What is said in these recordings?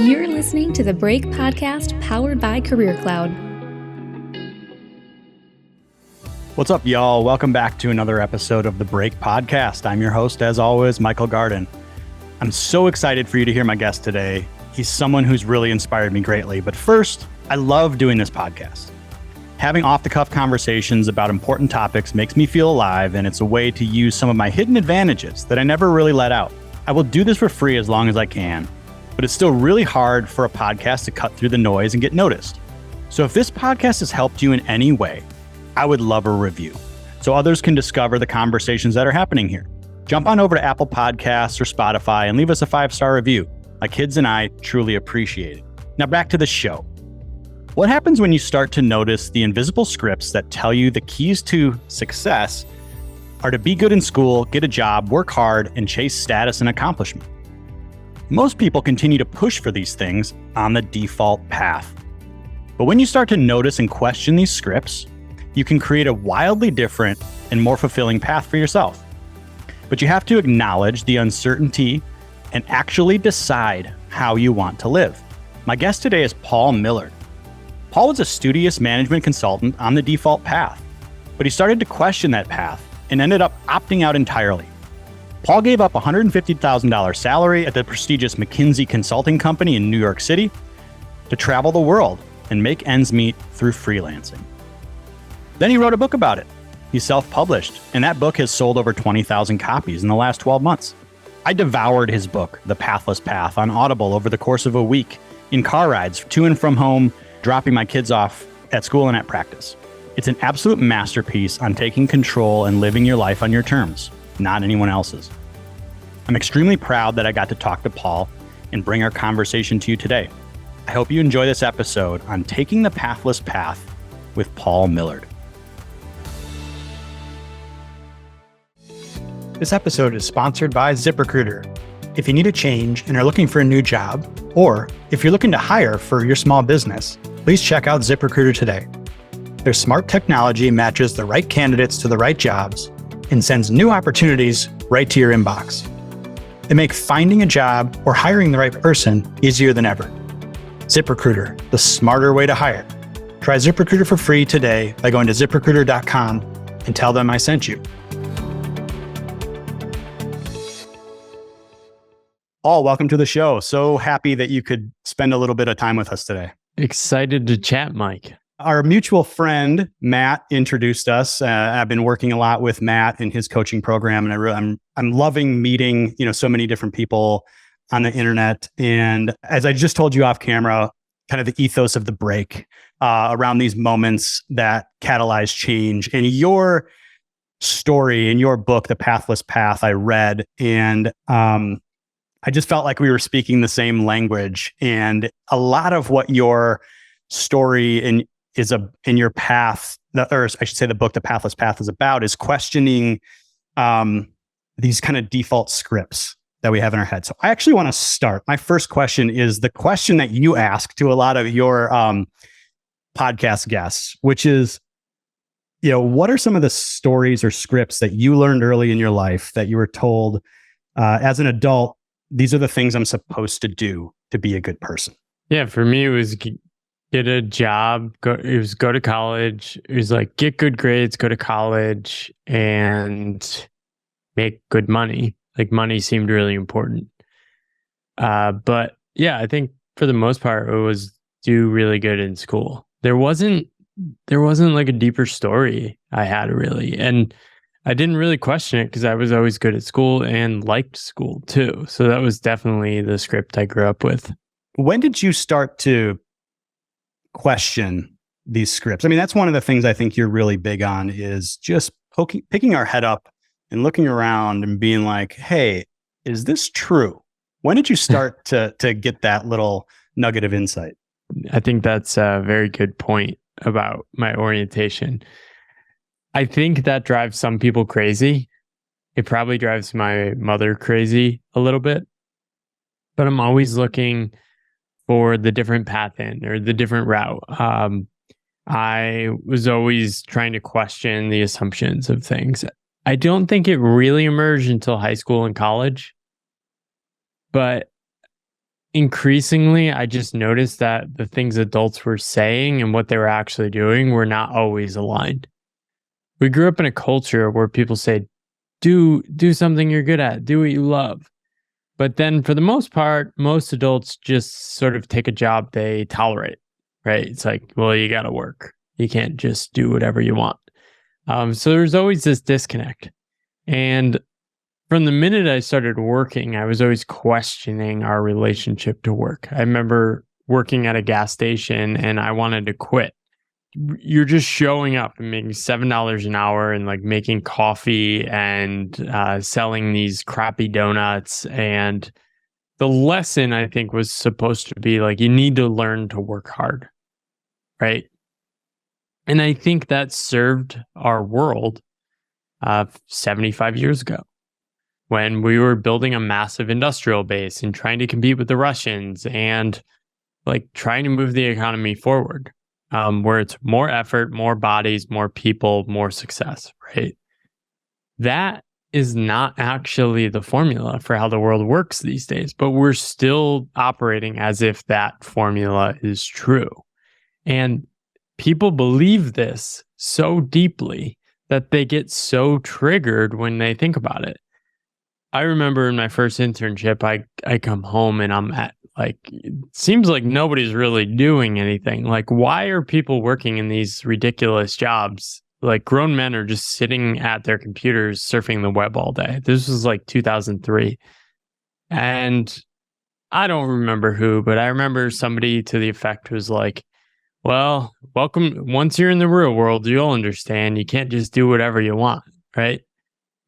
You're listening to the Break Podcast powered by Career Cloud. What's up, y'all? Welcome back to another episode of the Break Podcast. I'm your host, as always, Michael Gardon. I'm so excited for you to hear my guest today. He's someone who's really inspired me greatly. But first, I love doing this podcast. Having off-the-cuff conversations about important topics makes me feel alive, and it's a way to use some of my hidden advantages that I never really let out. I will do this for free as long as I can, but it's still really hard for a podcast to cut through the noise and get noticed. So if this podcast has helped you in any way, I would love a review so others can discover the conversations that are happening here. Jump on over to Apple Podcasts or Spotify and leave us a 5-star review. My kids and I truly appreciate it. Now back to the show. What happens when you start to notice the invisible scripts that tell you the keys to success are to be good in school, get a job, work hard, and chase status and accomplishment? Most people continue to push for these things on the default path. But when you start to notice and question these scripts, you can create a wildly different and more fulfilling path for yourself. But you have to acknowledge the uncertainty and actually decide how you want to live. My guest today is Paul Millard. Paul was a studious management consultant on the default path, but he started to question that path and ended up opting out entirely. Paul gave up a $150,000 salary at the prestigious McKinsey consulting company in New York City to travel the world and make ends meet through freelancing. Then he wrote a book about it. He self-published, and that book has sold over 20,000 copies in the last 12 months. I devoured his book, The Pathless Path, on Audible over the course of a week in car rides to and from home, dropping my kids off at school and at practice. It's an absolute masterpiece on taking control and living your life on your terms, not anyone else's. I'm extremely proud that I got to talk to Paul and bring our conversation to you today. I hope you enjoy this episode on Taking the Pathless Path with Paul Millard. This episode is sponsored by ZipRecruiter. If you need a change and are looking for a new job, or if you're looking to hire for your small business, please check out ZipRecruiter today. Their smart technology matches the right candidates to the right jobs and sends new opportunities right to your inbox. They make finding a job or hiring the right person easier than ever. ZipRecruiter, the smarter way to hire. Try ZipRecruiter for free today by going to ZipRecruiter.com and tell them I sent you. Paul, welcome to the show. So happy that you could spend a little bit of time with us today. Excited to chat, Mike. Our mutual friend, Matt, introduced us. I've been working a lot with Matt in his coaching program, and I'm loving meeting, so many different people on the internet. And as I just told you off camera, kind of the ethos of the break around these moments that catalyze change. And your story in your book, The Pathless Path, I read, and I just felt like we were speaking the same language. And a lot of what your story in your path, or I should say the book, The Pathless Path, is about, is questioning these kind of default scripts that we have in our head. So I actually want to start. My first question is the question that you ask to a lot of your podcast guests, which is, what are some of the stories or scripts that you learned early in your life that you were told as an adult, these are the things I'm supposed to do to be a good person? Yeah, for me, it was get a job, go to college. It was like, get good grades, go to college, and make good money. Like, money seemed really important. But yeah, I think for the most part, it was do really good in school. There wasn't like a deeper story I had, really. And I didn't really question it because I was always good at school and liked school too. So that was definitely the script I grew up with. When did you start to question these scripts? I mean, that's one of the things I think you're really big on, is just picking our head up and looking around and being like, hey, is this true? When did you start to get that little nugget of insight? I think that's a very good point about my orientation. I think that drives some people crazy. It probably drives my mother crazy a little bit, but I'm always looking for the different path in or the different route. I was always trying to question the assumptions of things. I don't think it really emerged until high school and college, but increasingly, I just noticed that the things adults were saying and what they were actually doing were not always aligned. We grew up in a culture where people say, do something you're good at, do what you love. But then for the most part, most adults just sort of take a job they tolerate, right? It's like, well, you got to work. You can't just do whatever you want. So there's always this disconnect. And from the minute I started working, I was always questioning our relationship to work. I remember working at a gas station and I wanted to quit. You're just showing up and making $7 an hour and like making coffee and selling these crappy donuts. And the lesson, I think, was supposed to be like, you need to learn to work hard, right? And I think that served our world 75 years ago, when we were building a massive industrial base and trying to compete with the Russians and like trying to move the economy forward, where it's more effort, more bodies, more people, more success, right? That is not actually the formula for how the world works these days, but we're still operating as if that formula is true. And people believe this so deeply that they get so triggered when they think about it. I remember in my first internship, I come home and I'm at like, it seems like nobody's really doing anything. Like, why are people working in these ridiculous jobs? Like, grown men are just sitting at their computers surfing the web all day. This was like 2003. And I don't remember who, but I remember somebody to the effect was like, well, welcome. Once you're in the real world, you'll understand you can't just do whatever you want, right?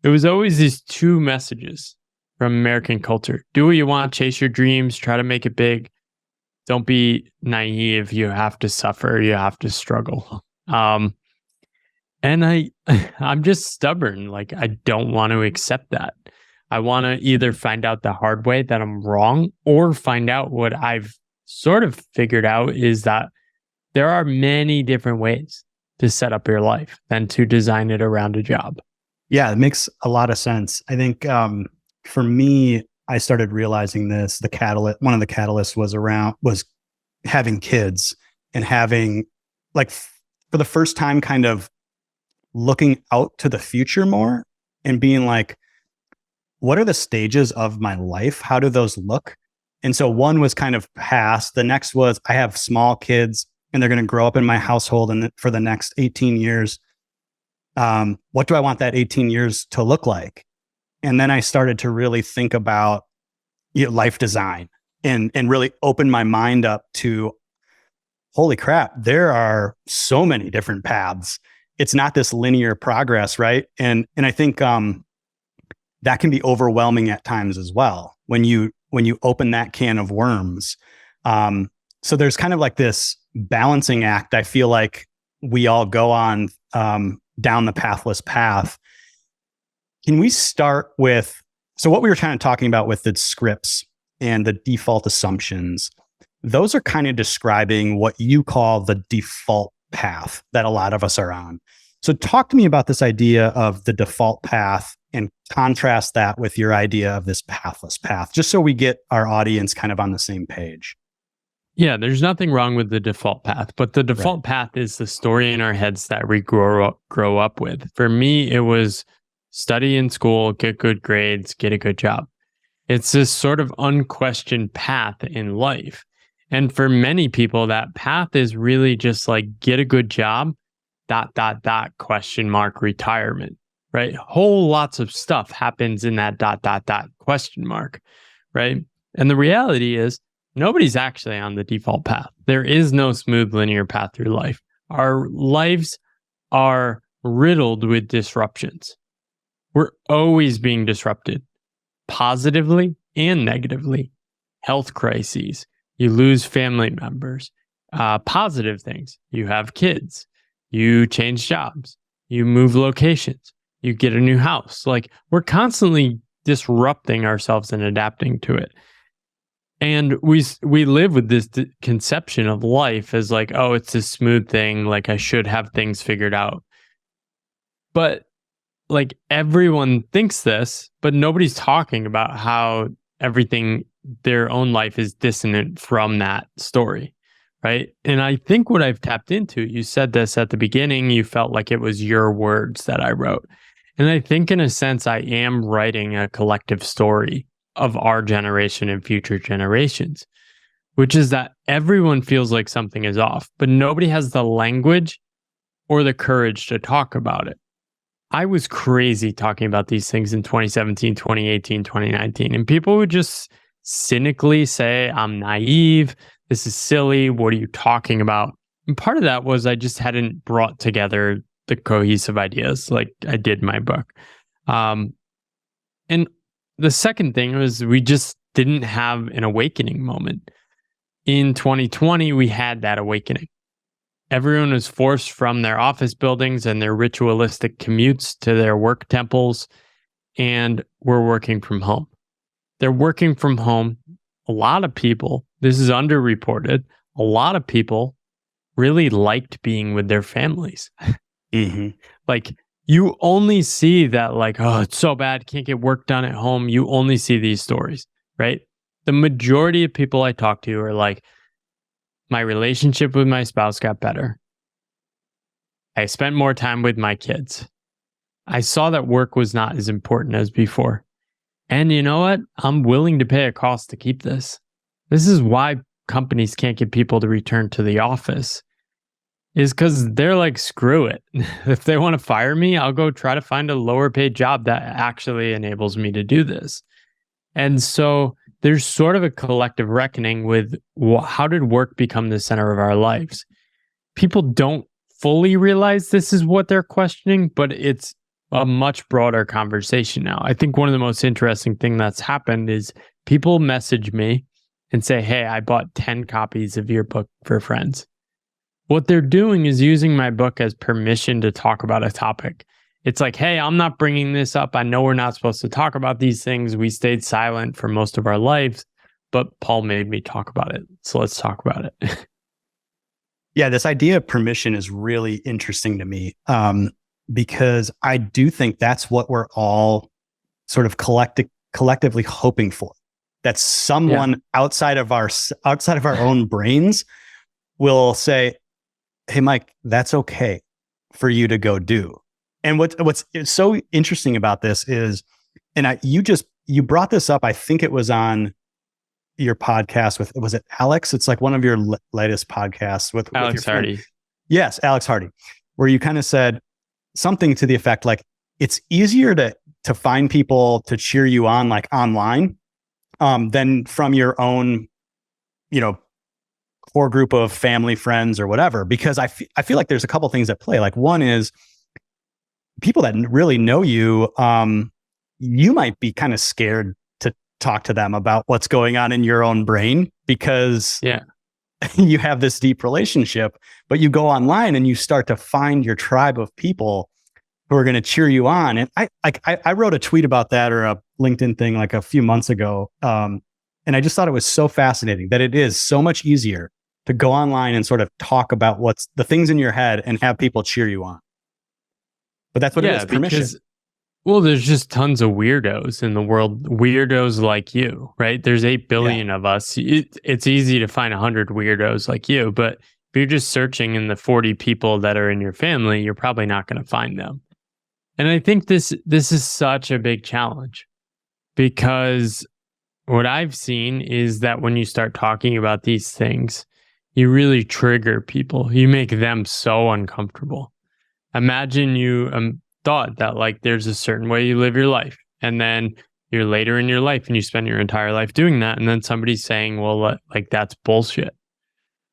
It was always these two messages from American culture. Do what you want, chase your dreams, try to make it big. Don't be naive. You have to suffer. You have to struggle. And I'm just stubborn. Like, I don't want to accept that. I want to either find out the hard way that I'm wrong, or find out what I've sort of figured out is that there are many different ways to set up your life than to design it around a job. Yeah, it makes a lot of sense. I think for me, I started realizing this. One of the catalysts was having kids and having, like, for the first time, kind of looking out to the future more and being like, what are the stages of my life? How do those look? And so one was kind of past. The next was I have small kids and they're going to grow up in my household and for the next 18 years. What do I want that 18 years to look like? And then I started to really think about life design and really open my mind up to, holy crap, there are so many different paths. It's not this linear progress, right? And I think that can be overwhelming at times as well when you open that can of worms. So there's kind of like this balancing act. I feel like we all go on down the pathless path. Can we start with, so what we were kind of talking about with the scripts and the default assumptions, those are kind of describing what you call the default path that a lot of us are on. So talk to me about this idea of the default path and contrast that with your idea of this pathless path, just so we get our audience kind of on the same page. Yeah, there's nothing wrong with the default path, but the default path is the story in our heads that we grow up with. For me, it was study in school, get good grades, get a good job. It's this sort of unquestioned path in life. And for many people, that path is really just like, get a good job, ... question mark retirement, right? Whole lots of stuff happens in that ... question mark, right? And the reality is, nobody's actually on the default path. There is no smooth linear path through life. Our lives are riddled with disruptions. We're always being disrupted, positively and negatively. Health crises, you lose family members. Positive things, you have kids, you change jobs, you move locations, you get a new house. Like, we're constantly disrupting ourselves and adapting to it. And we live with this conception of life as like, oh, it's a smooth thing. Like, I should have things figured out. But like, everyone thinks this, but nobody's talking about how everything their own life is dissonant from that story, right? And I think what I've tapped into, you said this at the beginning, you felt like it was your words that I wrote. And I think in a sense, I am writing a collective story of our generation and future generations, which is that everyone feels like something is off, but nobody has the language or the courage to talk about it. I was crazy talking about these things in 2017, 2018, 2019, and people would just cynically say, I'm naive. This is silly. What are you talking about? And part of that was I just hadn't brought together the cohesive ideas like I did in my book. And the second thing was we just didn't have an awakening moment. In 2020, we had that awakening. Everyone was forced from their office buildings and their ritualistic commutes to their work temples, and we're working from home. They're working from home. A lot of people, this is underreported, a lot of people really liked being with their families. Mm-hmm. Like, you only see that, like, oh, it's so bad, can't get work done at home. You only see these stories, right? The majority of people I talk to are like, my relationship with my spouse got better. I spent more time with my kids. I saw that work was not as important as before. And you know what? I'm willing to pay a cost to keep this. This is why companies can't get people to return to the office, is because they're like, screw it. If they want to fire me, I'll go try to find a lower paid job that actually enables me to do this. And so there's sort of a collective reckoning with how did work become the center of our lives? People don't fully realize this is what they're questioning, but it's a much broader conversation now. I think one of the most interesting things that's happened is people message me and say, hey, I bought 10 copies of your book for friends. What they're doing is using my book as permission to talk about a topic. It's like, hey, I'm not bringing this up. I know we're not supposed to talk about these things. We stayed silent for most of our lives, but Paul made me talk about it. So let's talk about it. Yeah, this idea of permission is really interesting to me, because I do think that's what we're all sort of collectively hoping for. That someone outside of our own brains will say, hey, Mike, that's okay for you to go do. And what's so interesting about this is, and you brought this up, I think it was on your podcast was it Alex? It's like one of your latest podcasts with Alex Hardy. Yes, Alex Hardy, where you kind of said something to the effect like, it's easier to find people to cheer you on like online than from your own, core group of family, friends, or whatever. Because I feel like there's a couple things at play. Like, one is people that really know you, you might be kind of scared to talk to them about what's going on in your own brain because you have this deep relationship, but you go online and you start to find your tribe of people who are going to cheer you on. And I wrote a tweet about that, or a LinkedIn thing, like a few months ago. And I just thought it was so fascinating that it is so much easier to go online and sort of talk about what's the things in your head and have people cheer you on. But that's what it is, permission. Well, there's just tons of weirdos in the world, weirdos like you, right? There's 8 billion of us. It's easy to find 100 weirdos like you, but if you're just searching in the 40 people that are in your family, you're probably not going to find them. And I think this is such a big challenge, because what I've seen is that when you start talking about these things, you really trigger people. You make them so uncomfortable. Imagine you thought that like there's a certain way you live your life, and then you're later in your life and you spend your entire life doing that, and then somebody's saying, well, like that's bullshit,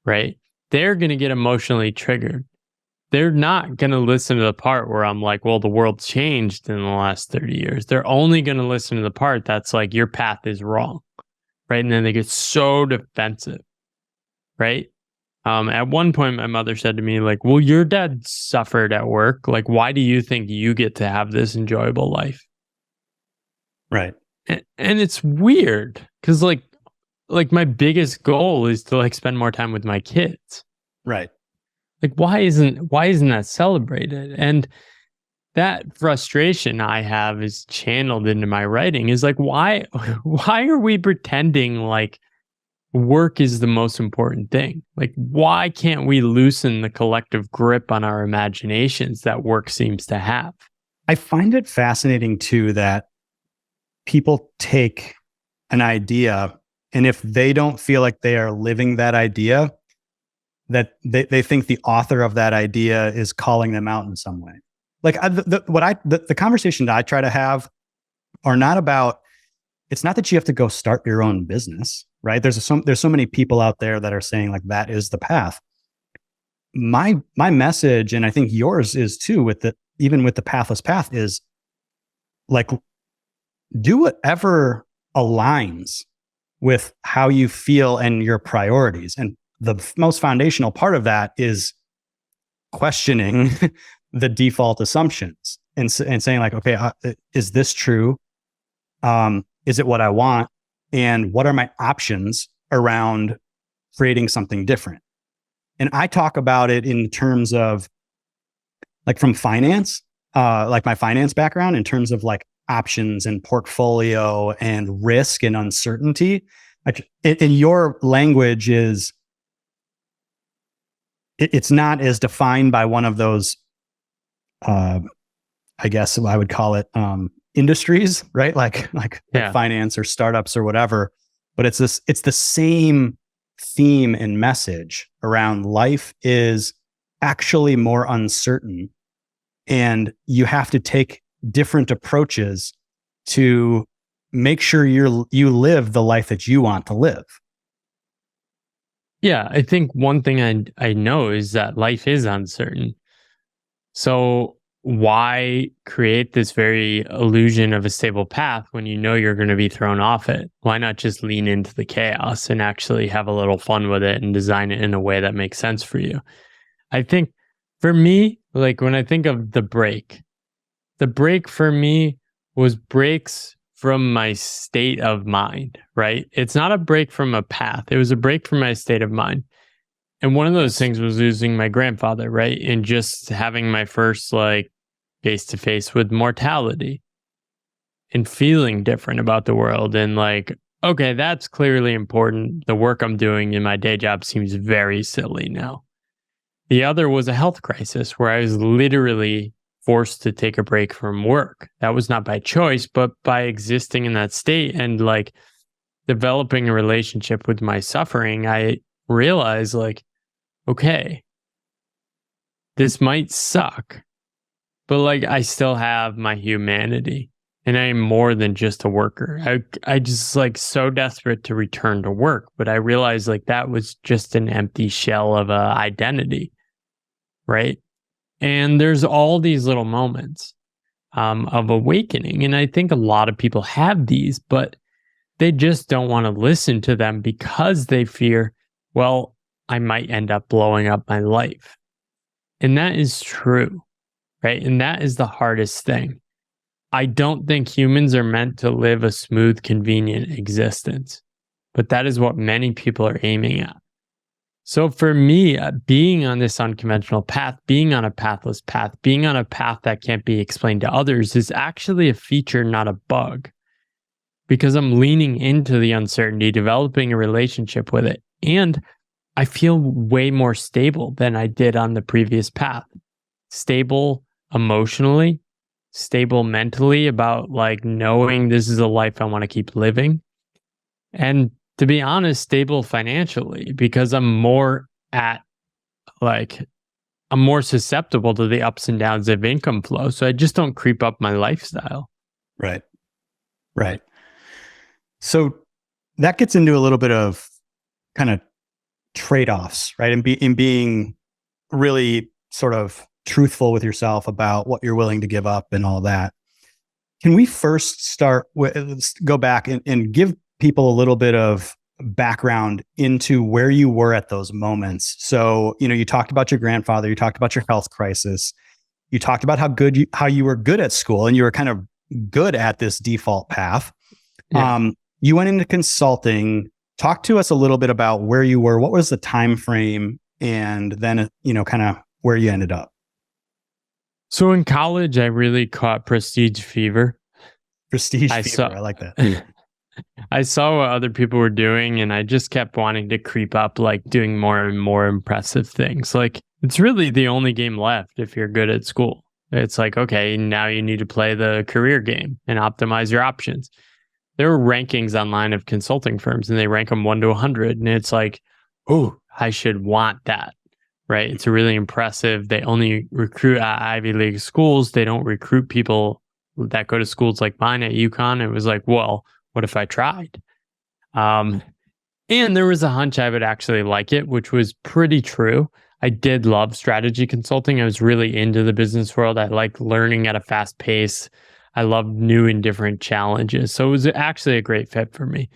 right? They're going to get emotionally triggered. They're not going to listen to the part where I'm like, well, the world changed in the last 30 years. They're only going to listen to the part that's like, your path is wrong, right? And then they get so defensive, right? At one point, my mother said to me, like, well, your dad suffered at work. Like, why do you think you get to have this enjoyable life? Right. And it's weird because like my biggest goal is to like spend more time with my kids. Right. Like, why isn't that celebrated? And that frustration I have is channeled into my writing. Is like, why are we pretending like work is the most important thing? Like, why can't we loosen the collective grip on our imaginations that work seems to have? I find it fascinating too that people take an idea, and if they don't feel like they are living that idea, that they think the author of that idea is calling them out in some way. Like the conversation that I try to have are not about, it's not that you have to go start your own business, right? There's so many people out there that are saying like that is the path. My message, and I think yours is too, even with the pathless path, is like, do whatever aligns with how you feel and your priorities. And the most foundational part of that is questioning the default assumptions and saying like, okay, is this true? Is it what I want? And what are my options around creating something different? And I talk about it in terms of like from finance, like my finance background, in terms of like options and portfolio and risk and uncertainty. Like in your language is, it's not as defined by one of those, I guess I would call it industries, right? Like finance or startups or whatever. But it's the same theme and message around life is actually more uncertain, and you have to take different approaches to make sure you live the life that you want to live. Yeah, I think one thing I know is that life is uncertain. So why create this very illusion of a stable path when you know you're going to be thrown off it? Why not just lean into the chaos and actually have a little fun with it and design it in a way that makes sense for you? I think for me, like when I think of the break for me was breaks from my state of mind, right? It's not a break from a path. It was a break from my state of mind. And one of those things was losing my grandfather, right? And just having my first like face to face with mortality and feeling different about the world. And like, okay, that's clearly important. The work I'm doing in my day job seems very silly now. The other was a health crisis where I was literally forced to take a break from work. That was not by choice, but by existing in that state and like developing a relationship with my suffering, I realized like, okay, this might suck, but like I still have my humanity and I am more than just a worker. I just like so desperate to return to work, but I realized like that was just an empty shell of a identity, right? And there's all these little moments of awakening. And I think a lot of people have these, but they just don't want to listen to them because they fear, well, I might end up blowing up my life. And that is true, right? And that is the hardest thing. I don't think humans are meant to live a smooth, convenient existence, but that is what many people are aiming at. So for me, being on this unconventional path, being on a pathless path, being on a path that can't be explained to others is actually a feature, not a bug, because I'm leaning into the uncertainty, developing a relationship with it. And I feel way more stable than I did on the previous path. Stable emotionally, stable mentally about like knowing this is a life I want to keep living. And to be honest, stable financially because I'm more susceptible to the ups and downs of income flow. So I just don't creep up my lifestyle. Right. Right. So that gets into a little bit of kind of trade-offs, right? And being really sort of truthful with yourself about what you're willing to give up and all that. Can we first start with, let's go back and give people a little bit of background into where you were at those moments. So, you talked about your grandfather, you talked about your health crisis, you talked about how you were good at school and you were kind of good at this default path. Yeah. You went into consulting. Talk to us a little bit about where you were, what was the time frame, and then, kind of where you ended up. So in college, I really caught prestige fever. Prestige I fever. saw, I like that. I saw what other people were doing, and I just kept wanting to creep up, like doing more and more impressive things. Like, it's really the only game left if you're good at school. It's like, okay, now you need to play the career game and optimize your options. There are rankings online of consulting firms, and they rank them 1 to 100. And it's like, oh, I should want that, right? It's really impressive. They only recruit at Ivy League schools. They don't recruit people that go to schools like mine at UConn. It was like, well, what if I tried? And there was a hunch I would actually like it, which was pretty true. I did love strategy consulting. I was really into the business world. I like learning at a fast pace. I love new and different challenges. So it was actually a great fit for me.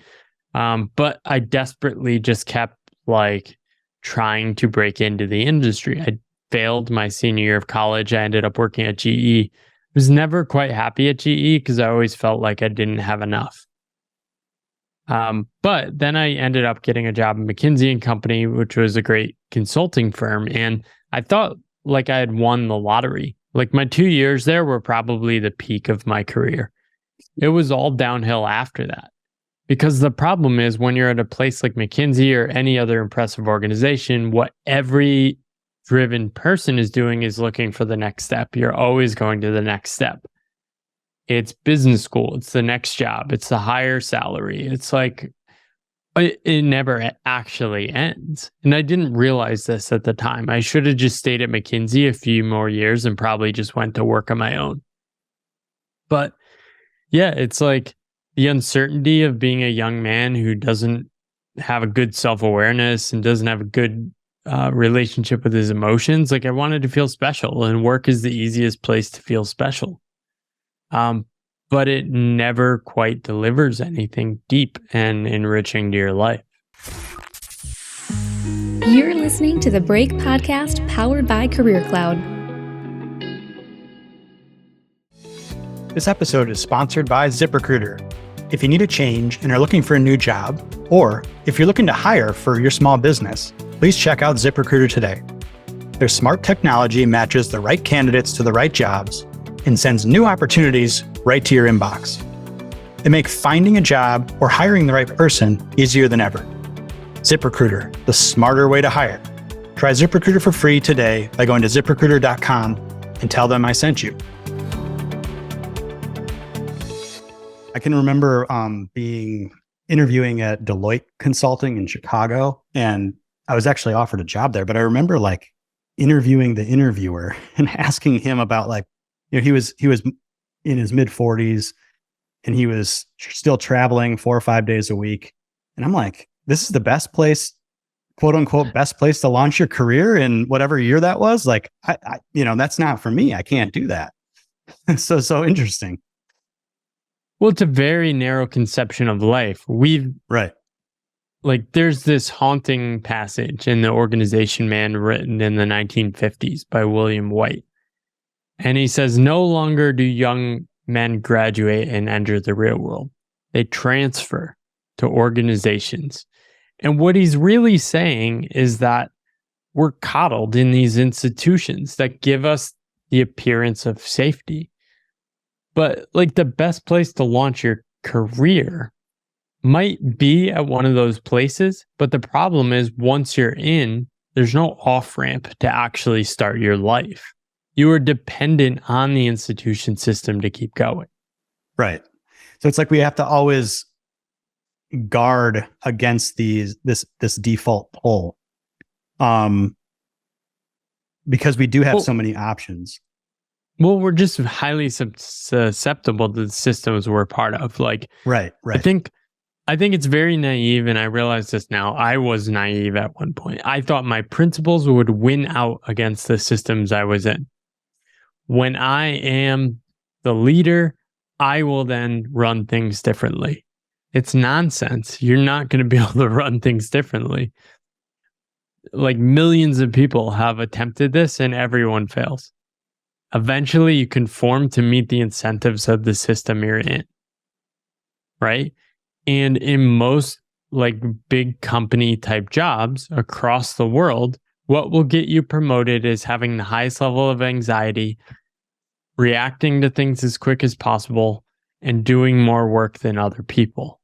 But I desperately just kept like trying to break into the industry. I failed my senior year of college. I ended up working at GE. I was never quite happy at GE because I always felt like I didn't have enough. But then I ended up getting a job at McKinsey and Company, which was a great consulting firm. And I thought like I had won the lottery. Like my 2 years there were probably the peak of my career. It was all downhill after that. Because the problem is when you're at a place like McKinsey or any other impressive organization, what every driven person is doing is looking for the next step. You're always going to the next step. It's business school. It's the next job. It's the higher salary. It's like, it never actually ends. And I didn't realize this at the time. I should have just stayed at McKinsey a few more years and probably just went to work on my own. But yeah, it's like the uncertainty of being a young man who doesn't have a good self-awareness and doesn't have a good relationship with his emotions. Like I wanted to feel special, and work is the easiest place to feel special. But it never quite delivers anything deep and enriching to your life. You're listening to the Break Podcast powered by Career Cloud. This episode is sponsored by ZipRecruiter. If you need a change and are looking for a new job, or if you're looking to hire for your small business, please check out ZipRecruiter today. Their smart technology matches the right candidates to the right jobs and sends new opportunities right to your inbox. They make finding a job or hiring the right person easier than ever. ZipRecruiter, the smarter way to hire. Try ZipRecruiter for free today by going to ZipRecruiter.com and tell them I sent you. I can remember interviewing at Deloitte Consulting in Chicago, and I was actually offered a job there, but I remember like interviewing the interviewer and asking him about like, he was in his mid 40s and he was still traveling 4 or 5 days a week. And I'm like, this is the best place, quote unquote, best place to launch your career in whatever year that was. Like, I that's not for me. I can't do that. So interesting. Well, it's a very narrow conception of life. Right. Like there's this haunting passage in The Organization Man written in the 1950s by William White. And he says, no longer do young men graduate and enter the real world. They transfer to organizations. And what he's really saying is that we're coddled in these institutions that give us the appearance of safety. But like the best place to launch your career might be at one of those places. But the problem is once you're in, there's no off-ramp to actually start your life. You are dependent on the institution system to keep going. Right. So it's like we have to always guard against this default pull, because we do have so many options. Well, we're just highly susceptible to the systems we're part of. Like, right. I think it's very naive, and I realize this now. I was naive at one point. I thought my principles would win out against the systems I was in. When I am the leader, I will then run things differently. It's nonsense. You're not going to be able to run things differently. Like millions of people have attempted this and everyone fails. Eventually, you conform to meet the incentives of the system you're in. Right? And in most like big company type jobs across the world, what will get you promoted is having the highest level of anxiety, reacting to things as quick as possible, and doing more work than other people.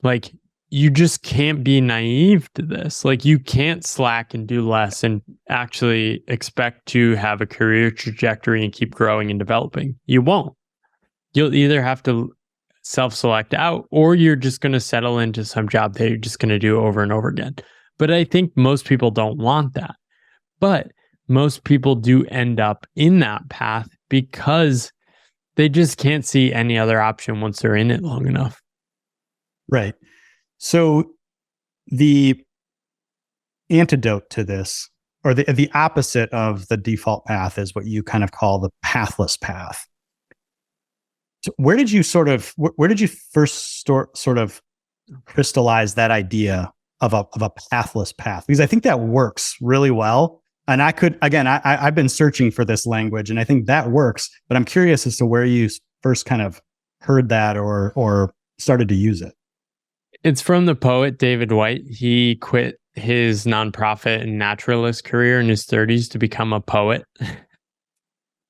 Like, you just can't be naive to this. Like, you can't slack and do less and actually expect to have a career trajectory and keep growing and developing. You won't. You'll either have to self-select out, or you're just going to settle into some job that you're just going to do over and over again. But I think most people don't want that. But most people do end up in that path because they just can't see any other option once they're in it long enough. Right. So the antidote to this, or the opposite of the default path, is what you kind of call the pathless path. So where did you first sort of crystallize that idea of a pathless path? Because I think that works really well. And I've been searching for this language, and I think that works, but I'm curious as to where you first kind of heard that or started to use it. It's from the poet David White. He quit his nonprofit and naturalist career in his 30s to become a poet.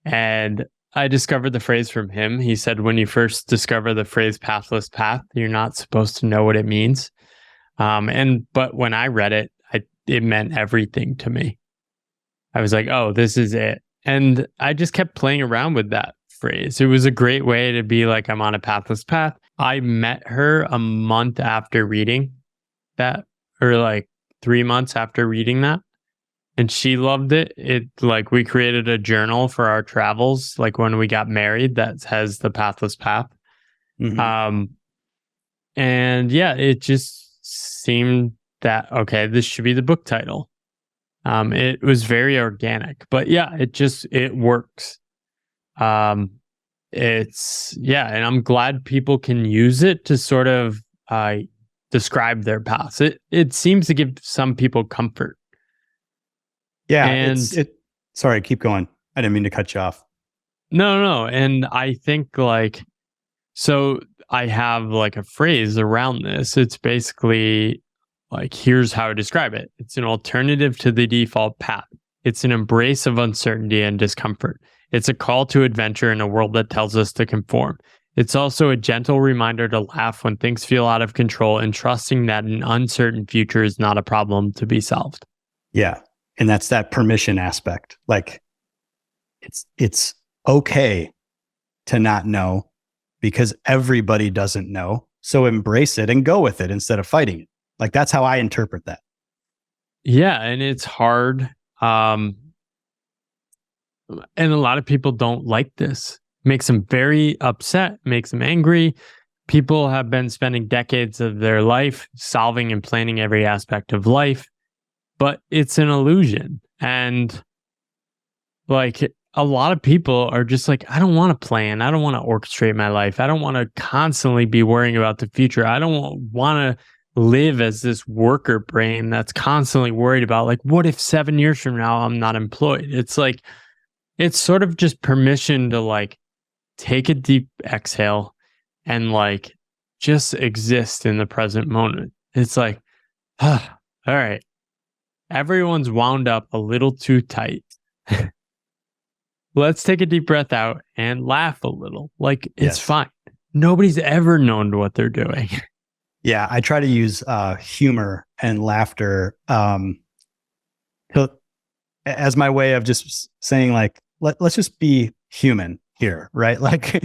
And I discovered the phrase from him. He said, when you first discover the phrase pathless path, you're not supposed to know what it means. But when I read it, it meant everything to me. I was like, oh, this is it. And I just kept playing around with that phrase. It was a great way to be like, I'm on a pathless path. I met her a month after reading that, or like 3 months after reading that. And she loved it. We created a journal for our travels, like when we got married, that has the pathless path. Mm-hmm. And yeah, it just seemed that, okay, this should be the book title. It was very organic, but yeah, it works. And I'm glad people can use it to sort of describe their paths. It seems to give some people comfort. Yeah. And sorry, keep going. I didn't mean to cut you off. No. And I think so I have like a phrase around this. It's basically like, here's how I describe it. It's an alternative to the default path. It's an embrace of uncertainty and discomfort. It's a call to adventure in a world that tells us to conform. It's also a gentle reminder to laugh when things feel out of control, and trusting that an uncertain future is not a problem to be solved. Yeah. And that's that permission aspect. Like, it's okay to not know, because everybody doesn't know. So embrace it and go with it instead of fighting it. Like, that's how I interpret that. Yeah. And it's hard. And a lot of people don't like this. Makes them very upset, makes them angry. People have been spending decades of their life solving and planning every aspect of life, but it's an illusion. And like, a lot of people are just like, I don't want to plan. I don't want to orchestrate my life. I don't want to constantly be worrying about the future. I don't want to live as this worker brain that's constantly worried about, like, what if 7 years from now I'm not employed? It's like, it's sort of just permission to like take a deep exhale and like just exist in the present moment. It's like, all right, everyone's wound up a little too tight. Let's take a deep breath out and laugh a little. Like, it's fine. Nobody's ever known what they're doing. Yeah, I try to use humor and laughter as my way of just saying, like, let's just be human here, right? Like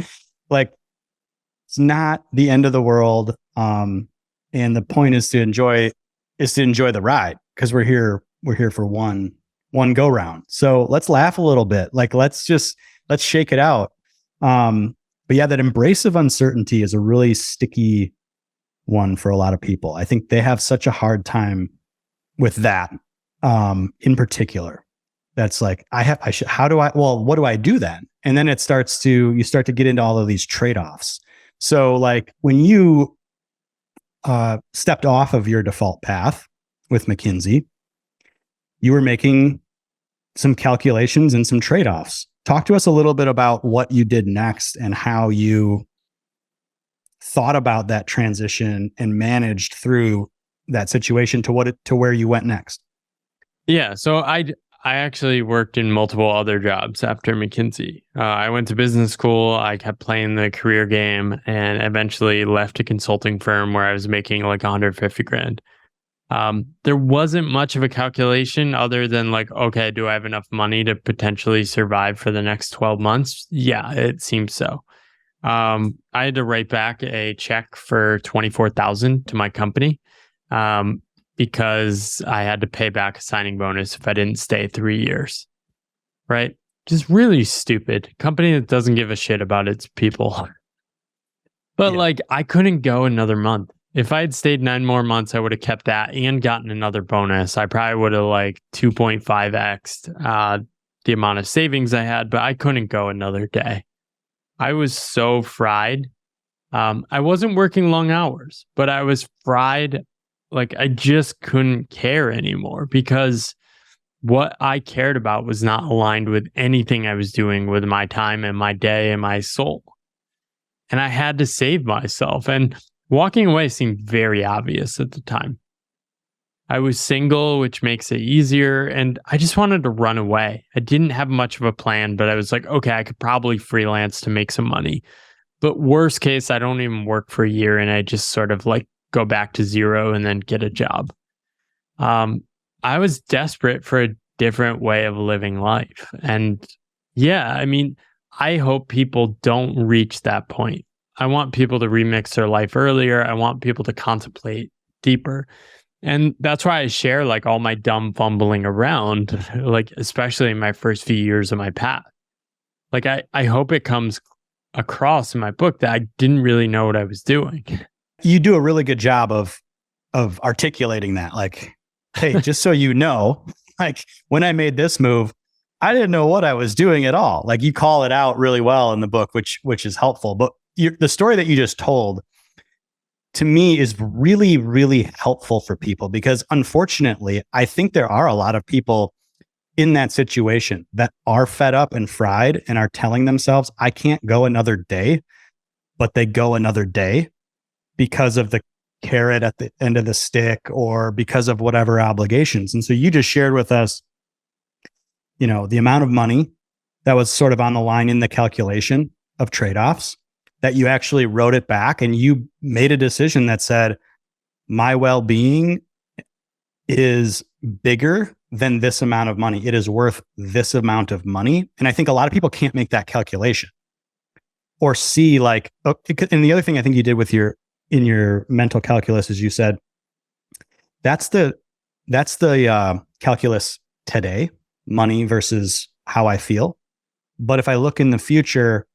it's not the end of the world, and the point is to enjoy the ride, because we're here for one go round. So let's laugh a little bit. Like, let's shake it out. But yeah, that embrace of uncertainty is a really sticky one for a lot of people. I think they have such a hard time with that, in particular. That's like, what do I do then? And then you start to get into all of these trade-offs. So like, when you stepped off of your default path with McKinsey, you were making some calculations and some trade-offs. Talk to us a little bit about what you did next and how you thought about that transition and managed through that situation to where you went next. Yeah. So I actually worked in multiple other jobs after McKinsey. I went to business school. I kept playing the career game and eventually left a consulting firm where I was making like 150 grand. There wasn't much of a calculation other than like, okay, do I have enough money to potentially survive for the next 12 months? Yeah, it seems so. I had to write back a check for 24,000 to my company. Because I had to pay back a signing bonus if I didn't stay 3 years, right? Just really stupid. Company that doesn't give a shit about its people. But like, I couldn't go another month. If I had stayed 9 more months, I would have kept that and gotten another bonus. I probably would have like 2.5x'd the amount of savings I had, but I couldn't go another day. I was so fried. I wasn't working long hours, but I was fried. Like, I just couldn't care anymore because what I cared about was not aligned with anything I was doing with my time and my day and my soul. And I had to save myself. And walking away seemed very obvious at the time. I was single, which makes it easier. And I just wanted to run away. I didn't have much of a plan, but I was like, okay, I could probably freelance to make some money. But worst case, I don't even work for a year and I just sort of like go back to zero and then get a job. I was desperate for a different way of living life. And yeah, I mean, I hope people don't reach that point. I want people to remix their life earlier. I want people to contemplate deeper. And that's why I share like all my dumb fumbling around, like especially in my first few years of my path. Like I hope it comes across in my book that I didn't really know what I was doing. You do a really good job of articulating that. Like, hey, just so you know, like when I made this move, I didn't know what I was doing at all. Like you call it out really well in the book, which is helpful. But the story that you just told to me is really, really helpful for people because unfortunately, I think there are a lot of people in that situation that are fed up and fried and are telling themselves, I can't go another day, but they go another day because of the carrot at the end of the stick or because of whatever obligations. And so you just shared with us, you know, the amount of money that was sort of on the line in the calculation of trade-offs, that you actually wrote it back and you made a decision that said, my well-being is bigger than this amount of money. It is worth this amount of money. And I think a lot of people can't make that calculation or see like, and the other thing I think you did with in your mental calculus is you said, that's the calculus today, money versus how I feel. But if I look in the future,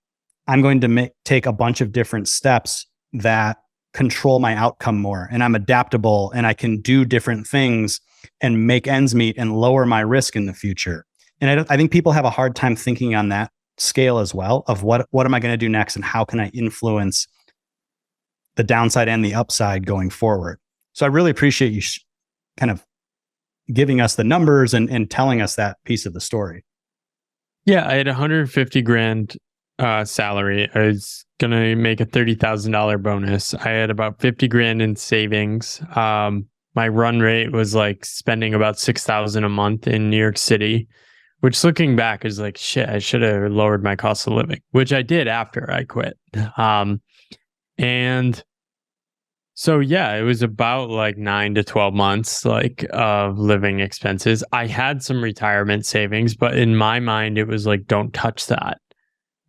I'm going to take a bunch of different steps that control my outcome more. And I'm adaptable and I can do different things and make ends meet and lower my risk in the future. And I think people have a hard time thinking on that scale as well of what am I going to do next and how can I influence the downside and the upside going forward. So I really appreciate you kind of giving us the numbers and telling us that piece of the story. Yeah, I had 150 grand salary. I was going to make a $30,000 bonus. I had about 50 grand in savings. My run rate was like spending about 6,000 a month in New York City, which looking back is like, shit, I should have lowered my cost of living, which I did after I quit. And so, yeah, it was about like 9 to 12 months like of living expenses. I had some retirement savings, but in my mind, it was like, don't touch that.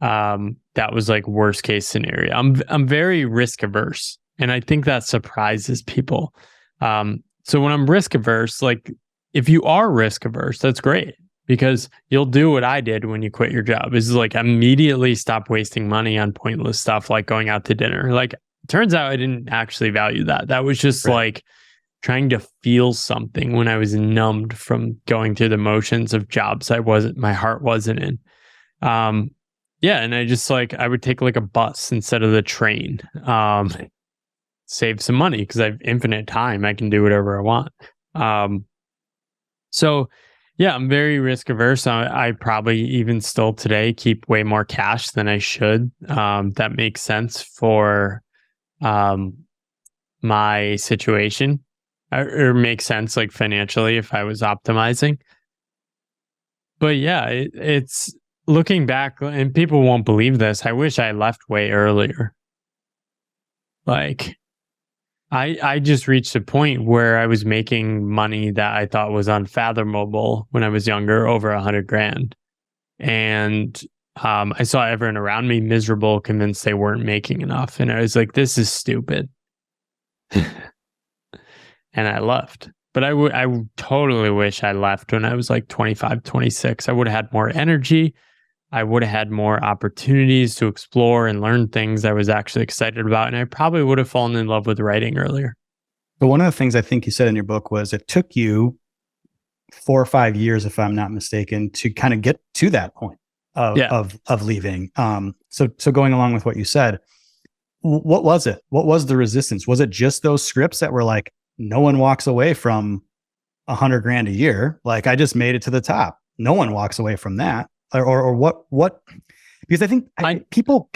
That was like worst case scenario. I'm very risk averse, and I think that surprises people. So when I'm risk averse, like if you are risk averse, that's great because you'll do what I did when you quit your job. Is like immediately stop wasting money on pointless stuff like going out to dinner. Like turns out I didn't actually value that. That was just like trying to feel something when I was numbed from going through the motions of jobs my heart wasn't in. Yeah, and I just like I would take like a bus instead of the train. Save some money because I have infinite time. I can do whatever I want. So yeah, I'm very risk averse. I probably even still today keep way more cash than I should. That makes sense for my situation or makes sense like financially if I was optimizing. But yeah, it's looking back, and people won't believe this. I wish I left way earlier. Like, I just reached a point where I was making money that I thought was unfathomable when I was younger, over $100,000. And I saw everyone around me miserable, convinced they weren't making enough. And I was like, this is stupid. And I left. But I totally wish I left when I was like 25, 26. I would have had more energy. I would have had more opportunities to explore and learn things I was actually excited about. And I probably would have fallen in love with writing earlier. But one of the things I think you said in your book was it took you 4 or 5 years, if I'm not mistaken, to kind of get to that point of leaving. So going along with what you said, what was it? What was the resistance? Was it just those scripts that were like, no one walks away from $100,000 a year? Like, I just made it to the top. No one walks away from that. Or what? Because I think people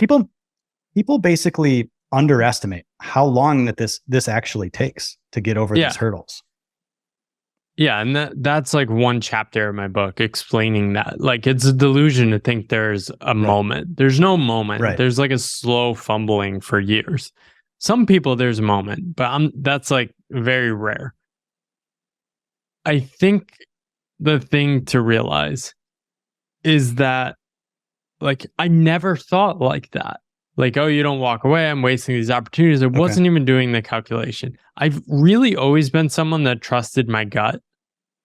basically underestimate how long that this actually takes to get over these hurdles. Yeah, and that's like one chapter of my book explaining that. Like, it's a delusion to think there's a moment. There's no moment. Right. There's like a slow fumbling for years. Some people, there's a moment, but that's like very rare. I think the thing to realize is that, like, I never thought like that. Like, oh, you don't walk away, I'm wasting these opportunities. I wasn't even doing the calculation. I've really always been someone that trusted my gut.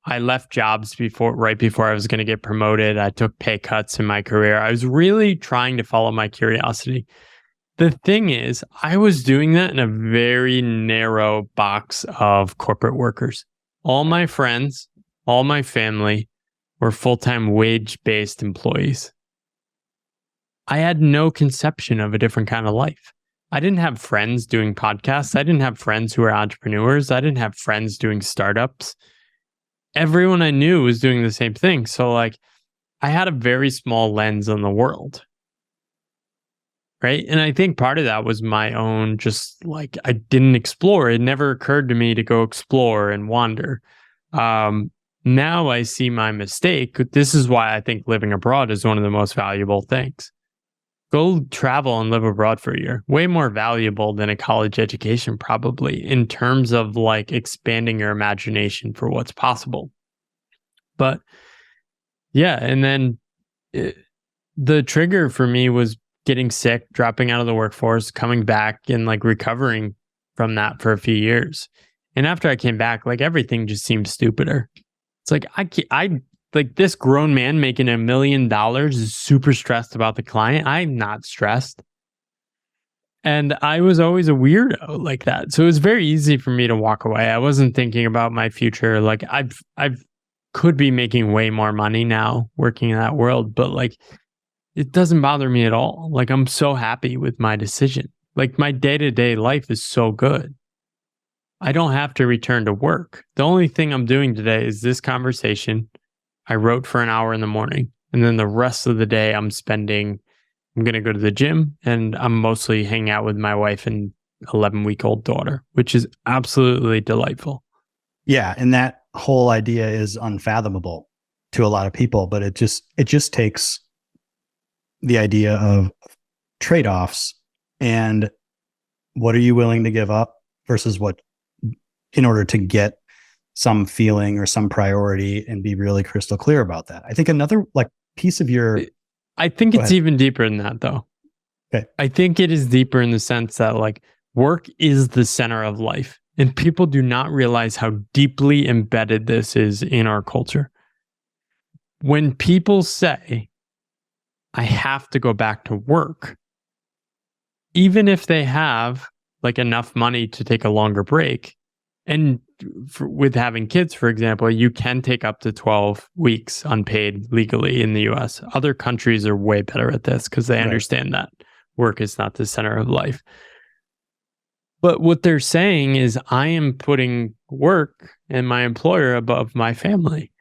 I left jobs right before I was going to get promoted. I took pay cuts in my career. I was really trying to follow my curiosity. The thing is, I was doing that in a very narrow box of corporate workers. All my friends, all my family were full-time wage-based employees. I had no conception of a different kind of life. I didn't have friends doing podcasts. I didn't have friends who were entrepreneurs. I didn't have friends doing startups. Everyone I knew was doing the same thing. So, like, I had a very small lens on the world. Right. And I think part of that was my own, just like, I didn't explore. It never occurred to me to go explore and wander. Now I see my mistake. This is why I think living abroad is one of the most valuable things. Go travel and live abroad for a year. Way more valuable than a college education, probably, in terms of like expanding your imagination for what's possible. But yeah, and then the trigger for me was getting sick, dropping out of the workforce, coming back and like recovering from that for a few years. And after I came back, like, everything just seemed stupider. It's like, I like, this grown man making $1 million is super stressed about the client. I'm not stressed. And I was always a weirdo like that. So it was very easy for me to walk away. I wasn't thinking about my future. Like, I've could be making way more money now working in that world, but like, it doesn't bother me at all. Like, I'm so happy with my decision. Like, my day-to-day life is so good. I don't have to return to work. The only thing I'm doing today is this conversation. I wrote for an hour in the morning, and then the rest of the day I'm going to go to the gym, and I'm mostly hanging out with my wife and 11-week-old daughter, which is absolutely delightful. Yeah. And that whole idea is unfathomable to a lot of people, but it just takes the idea of trade-offs and what are you willing to give up versus what, in order to get some feeling or some priority, and be really crystal clear about that. I think another like piece of your... I think it's even deeper than that, though. Okay. I think it is deeper in the sense that, like, work is the center of life, and people do not realize how deeply embedded this is in our culture. When people say, I have to go back to work, even if they have like enough money to take a longer break, and with having kids, for example, you can take up to 12 weeks unpaid legally in the US. Other countries are way better at this because they understand that work is not the center of life. But what they're saying is, I am putting work and my employer above my family.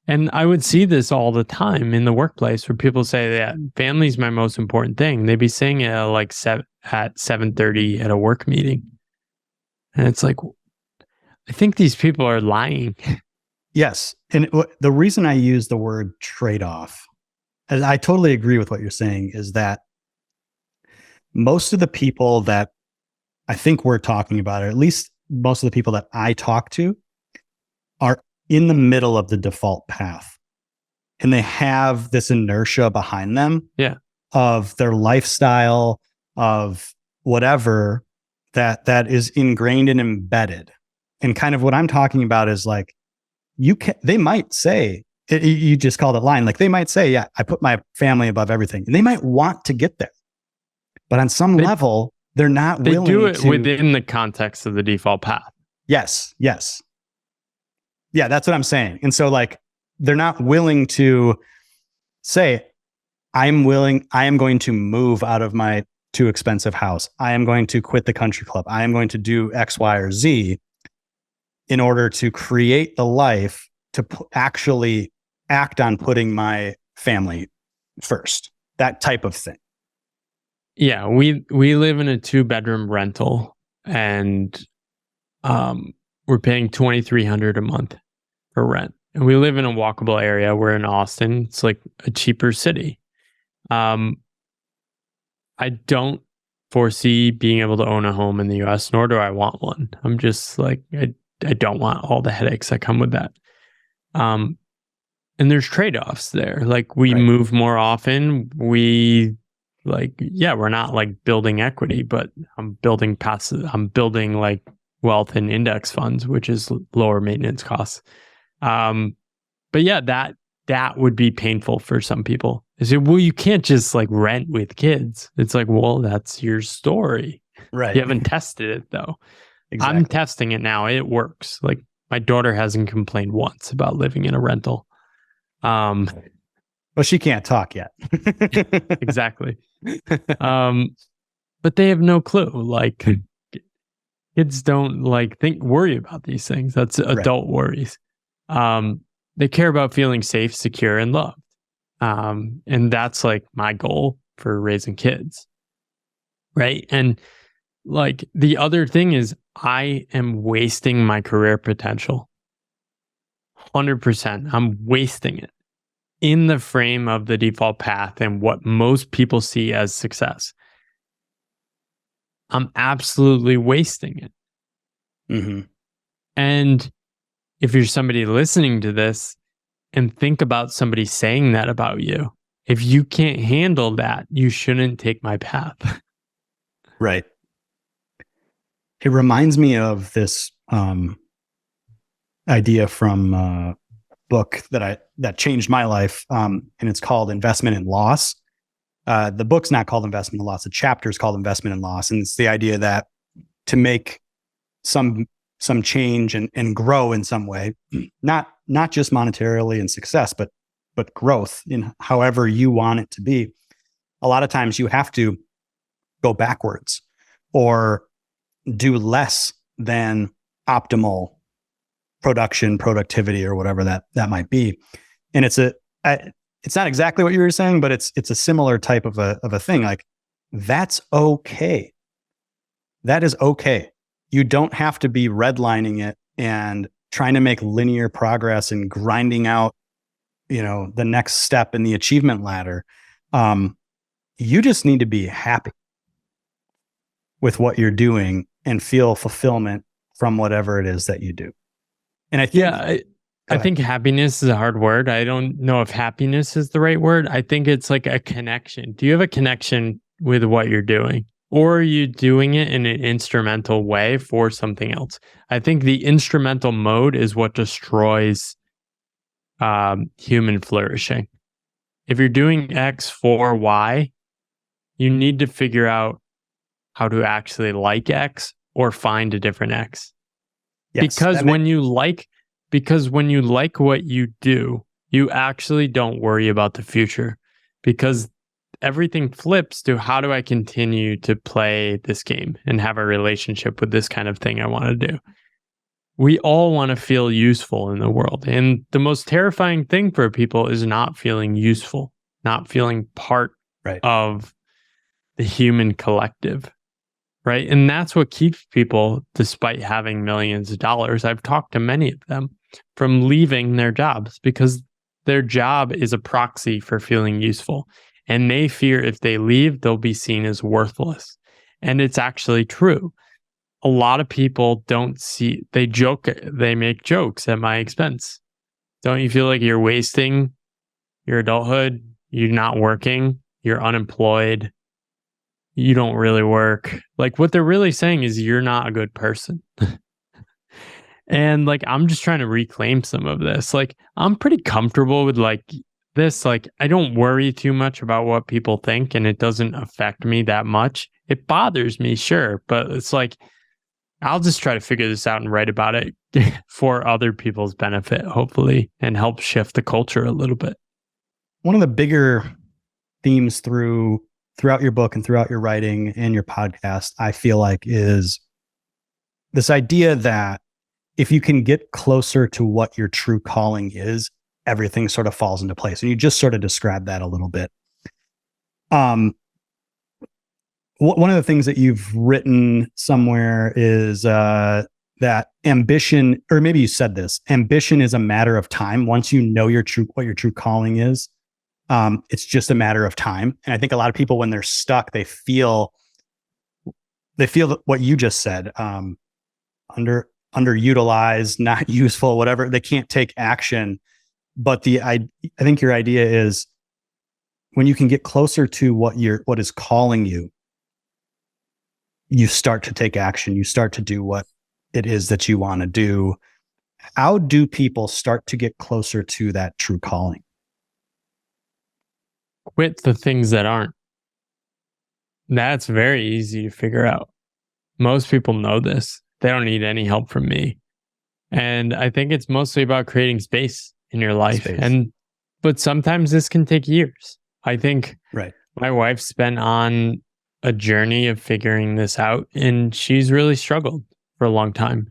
And I would see this all the time in the workplace where people say that family's my most important thing. They'd be saying it like at 7:30 at a work meeting. And it's like, I think these people are lying. Yes. And the reason I use the word trade-off, and I totally agree with what you're saying, is that most of the people that I think we're talking about, or at least most of the people that I talk to, are in the middle of the default path. And they have this inertia behind them of their lifestyle, of whatever that is ingrained and embedded. And kind of what I'm talking about is like, they might say, you just called it line. Like they might say, yeah, I put my family above everything. And they might want to get there. But on some level, they're not willing to. They do it within the context of the default path. Yes. Yes. Yeah, that's what I'm saying. And so like, they're not willing to say, I am going to move out of my too expensive house. I am going to quit the country club. I am going to do X, Y, or Z in order to create the life to actually act on putting my family first. That type of thing. Yeah, we live in a 2-bedroom rental, and we're paying $2,300 a month for rent. And we live in a walkable area. We're in Austin. It's like a cheaper city. I don't foresee being able to own a home in the US, nor do I want one. I'm just like, I don't want all the headaches that come with that. And there's trade-offs there. Like we move more often. We're not like building equity, but I'm building like wealth in index funds, which is lower maintenance costs. But yeah, that would be painful for some people. Is it, well, you can't just like rent with kids. It's like, well, that's your story. Right. You haven't tested it though. Exactly. I'm testing it now. It works. Like my daughter hasn't complained once about living in a rental. Well, she can't talk yet. Exactly. But they have no clue. Like kids don't worry about these things. That's adult worries. They care about feeling safe, secure, and loved. And that's like my goal for raising kids. Right. And like the other thing is I am wasting my career potential. 100%. I'm wasting it in the frame of the default path and what most people see as success. I'm absolutely wasting it. Mm-hmm. And if you're somebody listening to this and think about somebody saying that about you, if you can't handle that, you shouldn't take my path. Right. It reminds me of this idea from a book that changed my life, and it's called Investment in Loss. The book's not called Investment in Loss. The chapter is called Investment in Loss, and it's the idea that to make some change and grow in some way, not just monetarily and success, but growth in however you want it to be. A lot of times you have to go backwards or do less than optimal productivity or whatever that might be. And it's not exactly what you were saying, but it's a similar type of a thing. Like that's okay. That is okay. You don't have to be redlining it and trying to make linear progress and grinding out, the next step in the achievement ladder. You just need to be happy with what you're doing and feel fulfillment from whatever it is that you do. And I think, I think happiness is a hard word. I don't know if happiness is the right word. I think it's like a connection. Do you have a connection with what you're doing? Or are you doing it in an instrumental way for something else? I think the instrumental mode is what destroys human flourishing. If you're doing X for Y, you need to figure out how to actually like X or find a different X. Yes, because when you like what you do, you actually don't worry about the future, because everything flips to how do I continue to play this game and have a relationship with this kind of thing I want to do. We all want to feel useful in the world. And the most terrifying thing for people is not feeling useful, not feeling part of the human collective. right? And that's what keeps people, despite having millions of dollars. I've talked to many of them from leaving their jobs because their job is a proxy for feeling useful. And they fear if they leave, they'll be seen as worthless. And it's actually true. A lot of people they make jokes at my expense. Don't you feel like you're wasting your adulthood? You're not working, you're unemployed, you don't really work. Like what they're really saying is you're not a good person. And like, I'm just trying to reclaim some of this. Like, I'm pretty comfortable with like this. Like, I don't worry too much about what people think and it doesn't affect me that much. It bothers me, sure. But it's like, I'll just try to figure this out and write about it for other people's benefit, hopefully, and help shift the culture a little bit. One of the bigger themes throughout your book and throughout your writing and your podcast, I feel like, is this idea that if you can get closer to what your true calling is, everything sort of falls into place. And you just sort of described that a little bit. One of the things that you've written somewhere is that ambition, or maybe you said this, ambition is a matter of time. Once you know what your true calling is, it's just a matter of time. And I think a lot of people, when they're stuck, they feel what you just said, underutilized, not useful, whatever. They can't take action. But I think your idea is when you can get closer to what is calling you, you start to take action. You start to do what it is that you want to do. How do people start to get closer to that true calling? Quit the things that aren't. That's very easy to figure out. Most people know this. They don't need any help from me. And I think it's mostly about creating space in your life. But sometimes this can take years. I think my wife's been on a journey of figuring this out, and she's really struggled for a long time.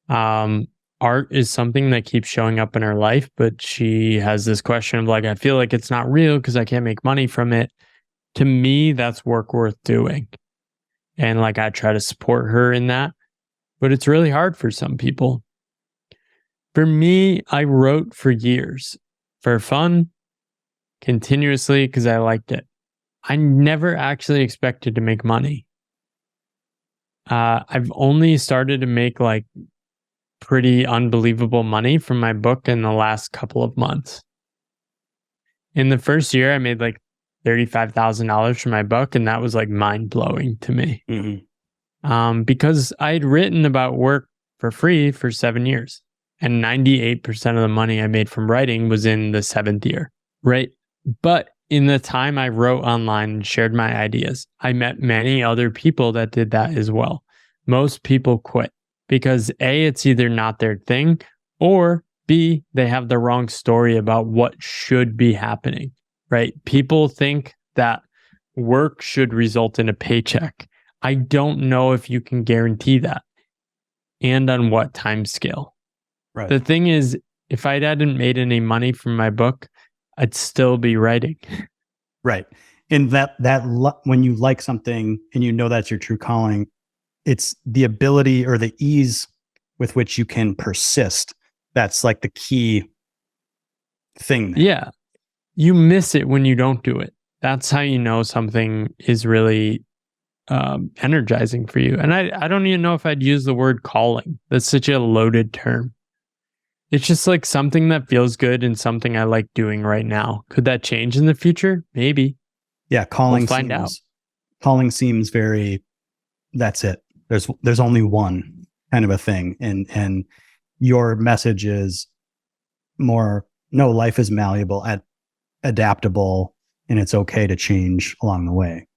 Art is something that keeps showing up in her life, but she has this question of like, I feel like it's not real because I can't make money from it. To me, that's work worth doing. And like, I try to support her in that, but it's really hard for some people. For me, I wrote for years for fun, continuously, because I liked it. I never actually expected to make money. I've only started to make like pretty unbelievable money from my book in the last couple of months. In the first year, I made like $35,000 from my book, and that was like mind blowing to me. Mm-hmm. Because I had written about work for free for 7 years, and 98% of the money I made from writing was in the 7th year, right? But in the time I wrote online and shared my ideas, I met many other people that did that as well. Most people quit because A, it's either not their thing, or B, they have the wrong story about what should be happening, right? People think that work should result in a paycheck. I don't know if you can guarantee that and on what time scale. Right. The thing is, if I hadn't made any money from my book, I'd still be writing. Right. And when you like something and you know that's your true calling, it's the ability or the ease with which you can persist. That's like the key thing there. Yeah. You miss it when you don't do it. That's how you know something is really energizing for you. And I don't even know if I'd use the word calling. That's such a loaded term. It's just like something that feels good and something I like doing right now. Could that change in the future? Maybe. Yeah, calling seems very, that's it. There's only one kind of a thing. And your message is more, no, life is malleable, adaptable, and it's okay to change along the way.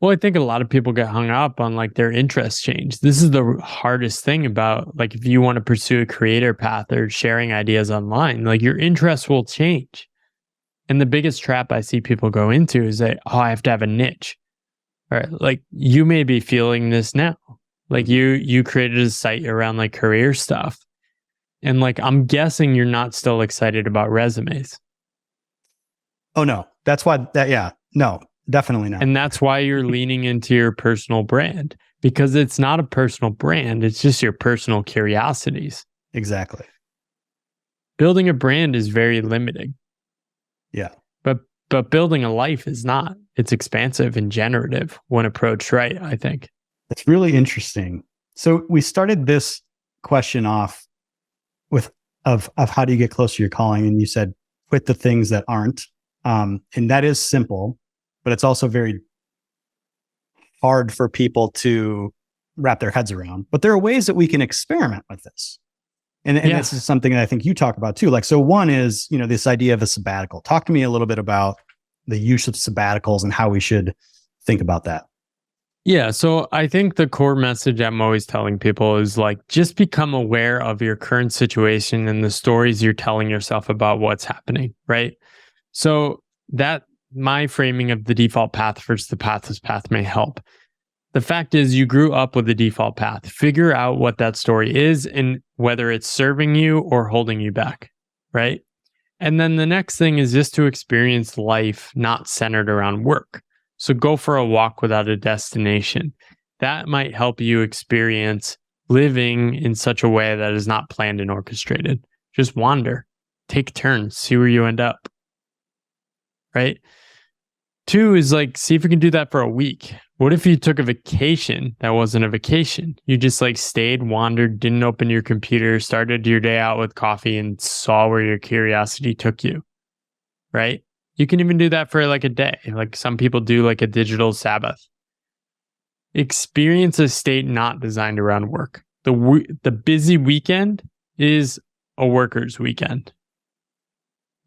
Well, I think a lot of people get hung up on like their interests change. This is the hardest thing about like if you want to pursue a creator path or sharing ideas online, like your interests will change. And the biggest trap I see people go into is that, oh, I have to have a niche. All right, like you may be feeling this now. Like you created a site around like career stuff. And like I'm guessing you're not still excited about resumes. Oh no. That's why no. Definitely not. And that's why you're leaning into your personal brand. because it's not a personal brand. It's just your personal curiosities. Exactly. Building a brand is very limiting. Yeah. But building a life is not. It's expansive and generative when approached right, I think. That's really interesting. So we started this question off with of how do you get closer to your calling? And you said, quit the things that aren't. And that is simple, but it's also very hard for people to wrap their heads around. But there are ways that we can experiment with this. And this is something that I think you talk about too. Like, so one is, this idea of a sabbatical. Talk to me a little bit about the use of sabbaticals and how we should think about that. Yeah. So I think the core message I'm always telling people is like, just become aware of your current situation and the stories you're telling yourself about what's happening. Right. So that my framing of the default path versus the pathless path may help. The fact is, you grew up with the default path. Figure out what that story is and whether it's serving you or holding you back, right? And then the next thing is just to experience life not centered around work. So go for a walk without a destination. That might help you experience living in such a way that is not planned and orchestrated. Just wander, take turns, see where you end up, right? 2 is like, see if you can do that for a week. What if you took a vacation that wasn't a vacation? You just like stayed, wandered, didn't open your computer, started your day out with coffee and saw where your curiosity took you, right? You can even do that for like a day. Like some people do like a digital Sabbath. Experience a state not designed around work. The busy weekend is a worker's weekend,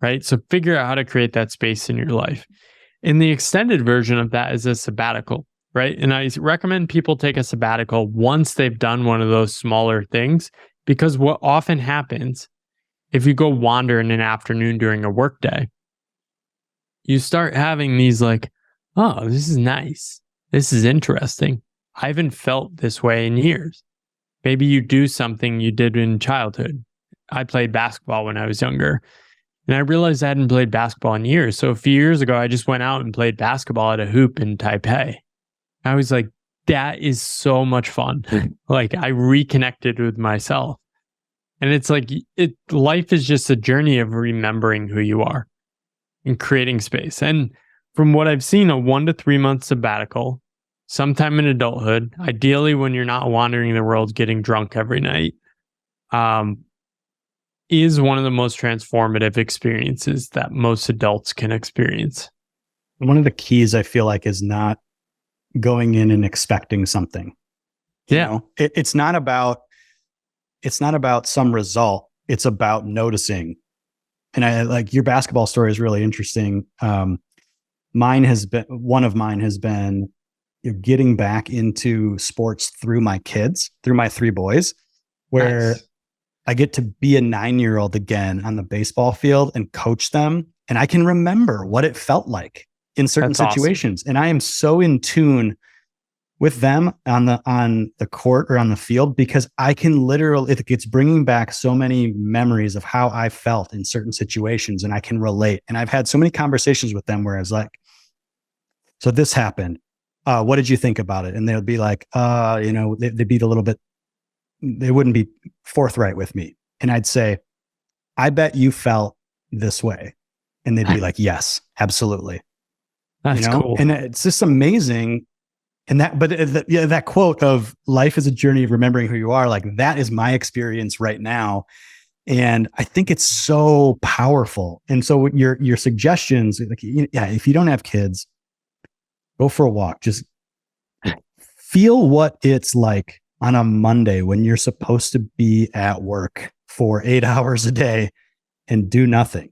right? So figure out how to create that space in your life. And the extended version of that is a sabbatical, right? And I recommend people take a sabbatical once they've done one of those smaller things, because what often happens if you go wander in an afternoon during a workday, you start having these like, oh, this is nice. This is interesting. I haven't felt this way in years. Maybe you do something you did in childhood. I played basketball when I was younger. And I realized I hadn't played basketball in years. So a few years ago, I just went out and played basketball at a hoop in Taipei. I was like, that is so much fun. Like I reconnected with myself. And it's like, life is just a journey of remembering who you are and creating space. And from what I've seen, a 1 to 3 month sabbatical, sometime in adulthood, ideally when you're not wandering the world getting drunk every night, is one of the most transformative experiences that most adults can experience. One of the keys I feel like is not going in and expecting something. It's not about some result. It's about noticing. And I like your basketball story is really interesting. One of mine has been getting back into sports through my kids, through my 3 boys, where nice. I get to be a 9-year-old again on the baseball field and coach them. And I can remember what it felt like in certain situations. Awesome. And I am so in tune with them on the court or on the field, because I can literally, it's bringing back so many memories of how I felt in certain situations, and I can relate. And I've had so many conversations with them where I was like, so this happened. What did you think about it? And they would be like, they'd be a little bit, they wouldn't be forthright with me. And I'd say, I bet you felt this way. And they'd be like, yes, absolutely. That's cool. And it's just amazing. And that quote of life is a journey of remembering who you are, like that is my experience right now. And I think it's so powerful. And so your suggestions, like, if you don't have kids, go for a walk. Just feel what it's like on a Monday when you're supposed to be at work for 8 hours a day and do nothing,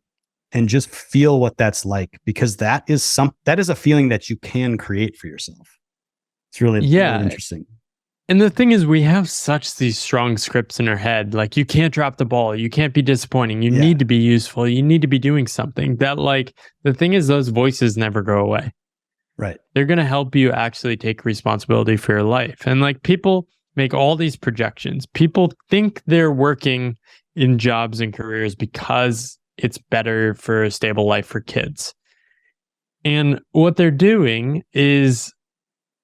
and just feel what that's like, because that is a feeling that you can create for yourself. It's really interesting. And the thing is, we have these strong scripts in our head. Like, you can't drop the ball. You can't be disappointing. You need to be useful. You need to be doing something. That, like, the thing is, those voices never go away. Right. They're going to help you actually take responsibility for your life. And like, people make all these projections. People think they're working in jobs and careers because it's better for a stable life for kids. And what they're doing is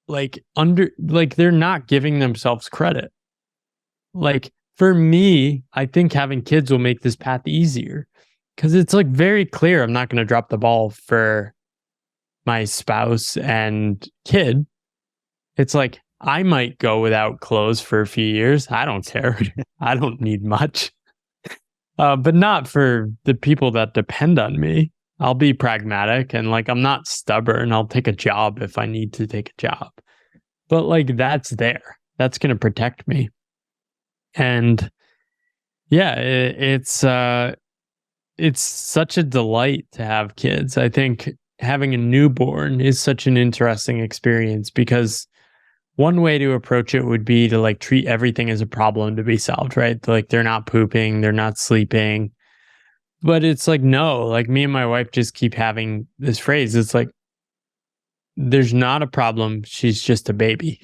they're not giving themselves credit. Like for me, I think having kids will make this path easier because it's like very clear I'm not going to drop the ball for my spouse and kid. It's like I might go without clothes for a few years. I don't care. I don't need much. But not for the people that depend on me. I'll be pragmatic and like I'm not stubborn. I'll take a job if I need to take a job. But like that's there. That's going to protect me. And yeah, it's such a delight to have kids. I think having a newborn is such an interesting experience because one way to approach it would be to like treat everything as a problem to be solved, right? Like they're not pooping, they're not sleeping. But it's like, no, like me and my wife just keep having this phrase. It's like, there's not a problem. She's just a baby.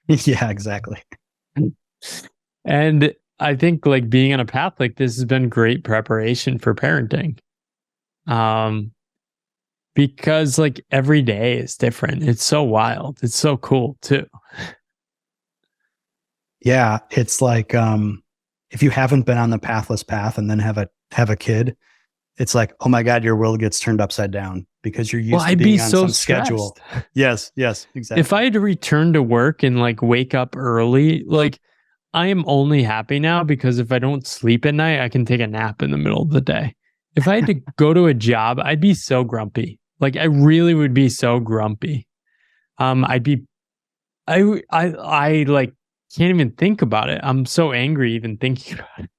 Yeah, exactly. And I think like being on a path like this has been great preparation for parenting. Because like every day is different. It's so wild. It's so cool too. Yeah, it's like if you haven't been on the pathless path and then have a kid, it's like, oh my God, your world gets turned upside down because you're used to being on some schedule. Yes, exactly. If I had to return to work and like wake up early, like I am only happy now because if I don't sleep at night, I can take a nap in the middle of the day. If I had to go to a job, I'd be so grumpy. Like I really would be so grumpy. I like can't even think about it. I'm so angry even thinking about it.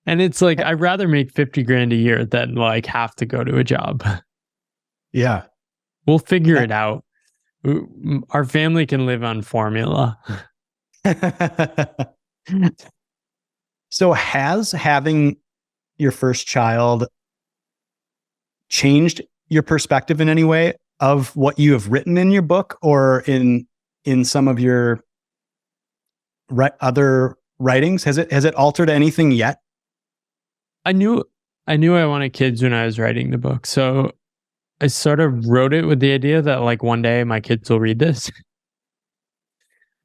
And it's like, I'd rather make 50 grand a year than like have to go to a job. Yeah. We'll figure it out. Our family can live on formula. So has having your first child changed your perspective in any way of what you have written in your book or in some of your other writings? Has it altered anything yet? I knew I wanted kids when I was writing the book. So I sort of wrote it with the idea that like one day my kids will read this.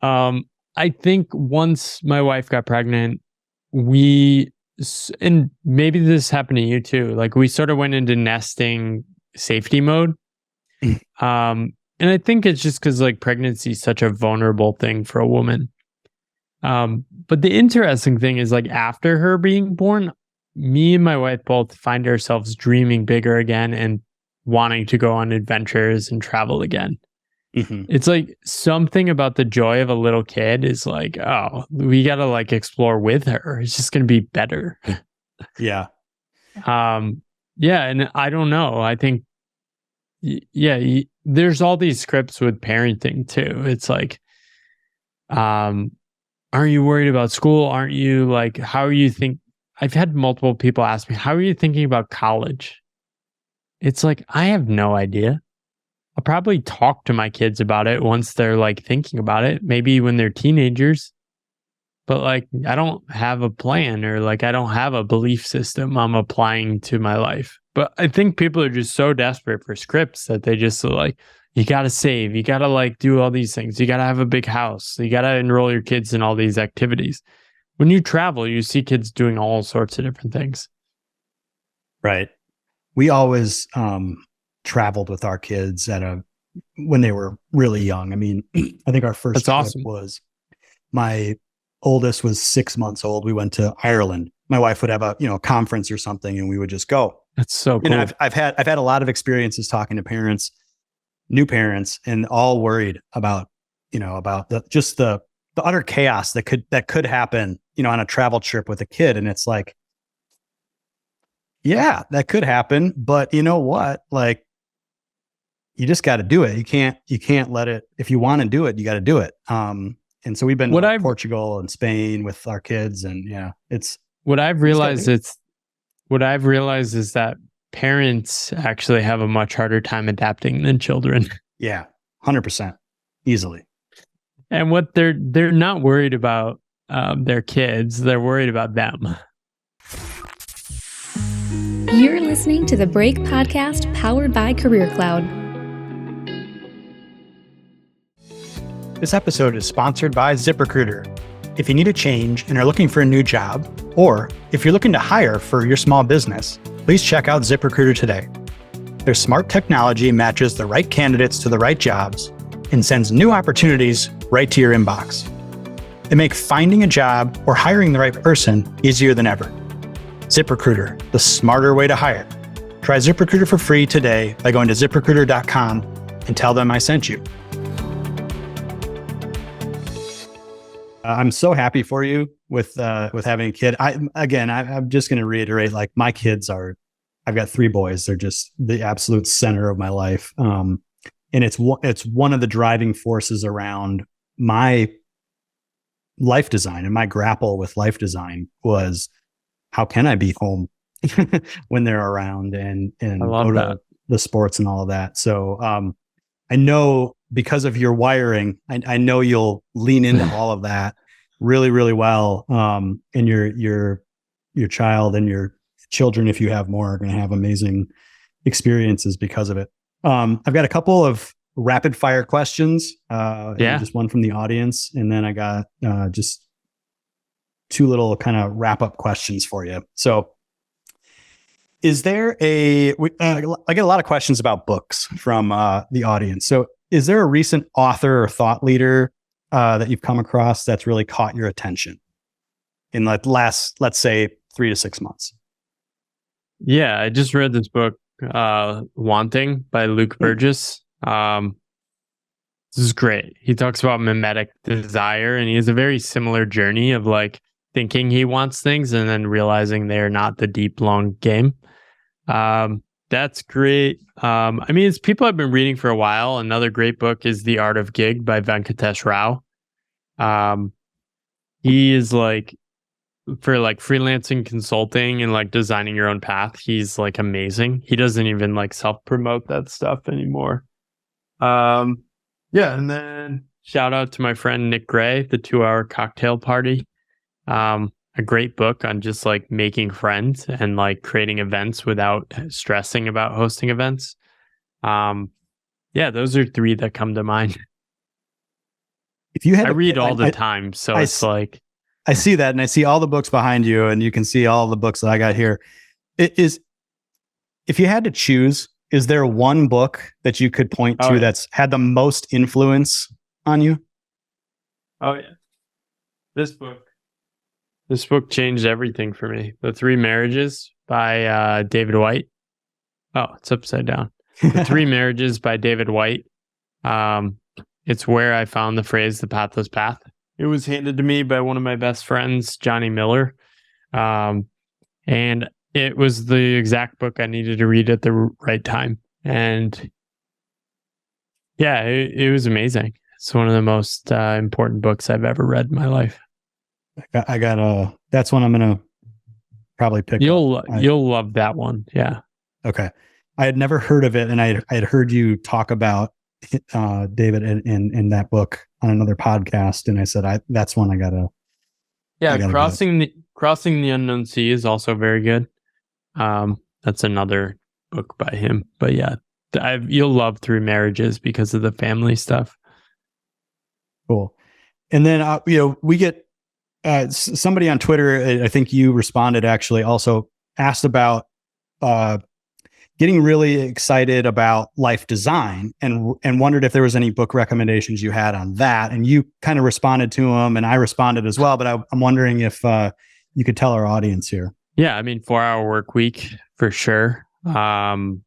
I think once my wife got pregnant, and maybe this happened to you too, like we sort of went into nesting safety mode. And I think it's just because like pregnancy is such a vulnerable thing for a woman. But the interesting thing is like after her being born, me and my wife both find ourselves dreaming bigger again and wanting to go on adventures and travel again. Mm-hmm. It's like something about the joy of a little kid is like, oh, we got to like explore with her. It's just going to be better. Yeah. Yeah. And I don't know. I think, there's all these scripts with parenting too. It's like, aren't you worried about school? Aren't you like, how are you think? I've had multiple people ask me, how are you thinking about college? It's like, I have no idea. I'll probably talk to my kids about it once they're like thinking about it, maybe when they're teenagers. But like, I don't have a plan or like, I don't have a belief system I'm applying to my life. But I think people are just so desperate for scripts that they just like, you got to save, you got to like do all these things. You got to have a big house. You got to enroll your kids in all these activities. When you travel, you see kids doing all sorts of different things. Right. We always traveled with our kids when they were really young. I mean, I think our first trip was my oldest was 6 months old. We went to Ireland. My wife would have a conference or something, and we would just go. That's so cool. And I've had a lot of experiences talking to parents, new parents, and all worried about the utter chaos that could happen, on a travel trip with a kid. And it's like, yeah, that could happen, but you know what? Like, you just got to do it. You can't let it. If you want to do it, you got to do it. And so we've been to Portugal and Spain with our kids, and what I've realized is that parents actually have a much harder time adapting than children. Yeah, 100%, easily. And what they're not worried about their kids; they're worried about them. You're listening to the Break Podcast, powered by Career Cloud. This episode is sponsored by ZipRecruiter. If you need a change and are looking for a new job, or if you're looking to hire for your small business, please check out ZipRecruiter today. Their smart technology matches the right candidates to the right jobs and sends new opportunities right to your inbox. They make finding a job or hiring the right person easier than ever. ZipRecruiter, the smarter way to hire. Try ZipRecruiter for free today by going to ZipRecruiter.com and tell them I sent you. I'm so happy for you with having a kid. I'm just going to reiterate, like my kids are, I've got 3 boys. They're just the absolute center of my life. And it's one of the driving forces around my life design and my grapple with life design was, how can I be home when they're around and go to the sports and all of that. So I know because of your wiring, I know you'll lean into all of that really, really well. And your child and your children, if you have more, are going to have amazing experiences because of it. I've got a couple of rapid fire questions. Just one from the audience, and then I got just 2 little kind of wrap up questions for you. So, is there I get a lot of questions about books from the audience. So is there a recent author or thought leader that you've come across that's really caught your attention in the last, let's say, 3 to 6 months? Yeah, I just read this book, Wanting by Luke Burgess. This is great. He talks about mimetic desire, and he has a very similar journey of like thinking he wants things and then realizing they're not the deep, long game. That's great. It's people I've been reading for a while. Another great book is The Art of Gig by Venkatesh Rao. He is like, for like freelancing consulting and like designing your own path, he's like amazing. He doesn't even like self-promote that stuff anymore. And then shout out to my friend Nick Gray, The 2-Hour Cocktail Party. A great book on just like making friends and like creating events without stressing about hosting events. Those are 3 that come to mind. If you had, I read all the time, so it's like I see that, and I see all the books behind you, and you can see all the books that I got here. If you had to choose, is there one book that you could point to that's had the most influence on you? Oh yeah, This book changed everything for me. The 3 Marriages by David White. Oh, it's upside down. The 3 Marriages by David White. It's where I found the phrase, the pathless path. It was handed to me by one of my best friends, Johnny Miller. And it was the exact book I needed to read at the right time. And yeah, it was amazing. It's one of the most important books I've ever read in my life. I got that's one I'm going to probably pick. You'll love that one. Yeah. Okay. I had never heard of it, and I had heard you talk about David in that book on another podcast, and I said that's one I gotta. Yeah, Crossing the Unknown Sea is also very good. That's another book by him. But yeah, you'll love 3 Marriages because of the family stuff. Cool. And then we get somebody on Twitter, I think you responded actually, also asked about getting really excited about life design and wondered if there was any book recommendations you had on that. And you kind of responded to them, and I responded as well. But I'm wondering if you could tell our audience here. Yeah, 4-Hour Work Week for sure. Trying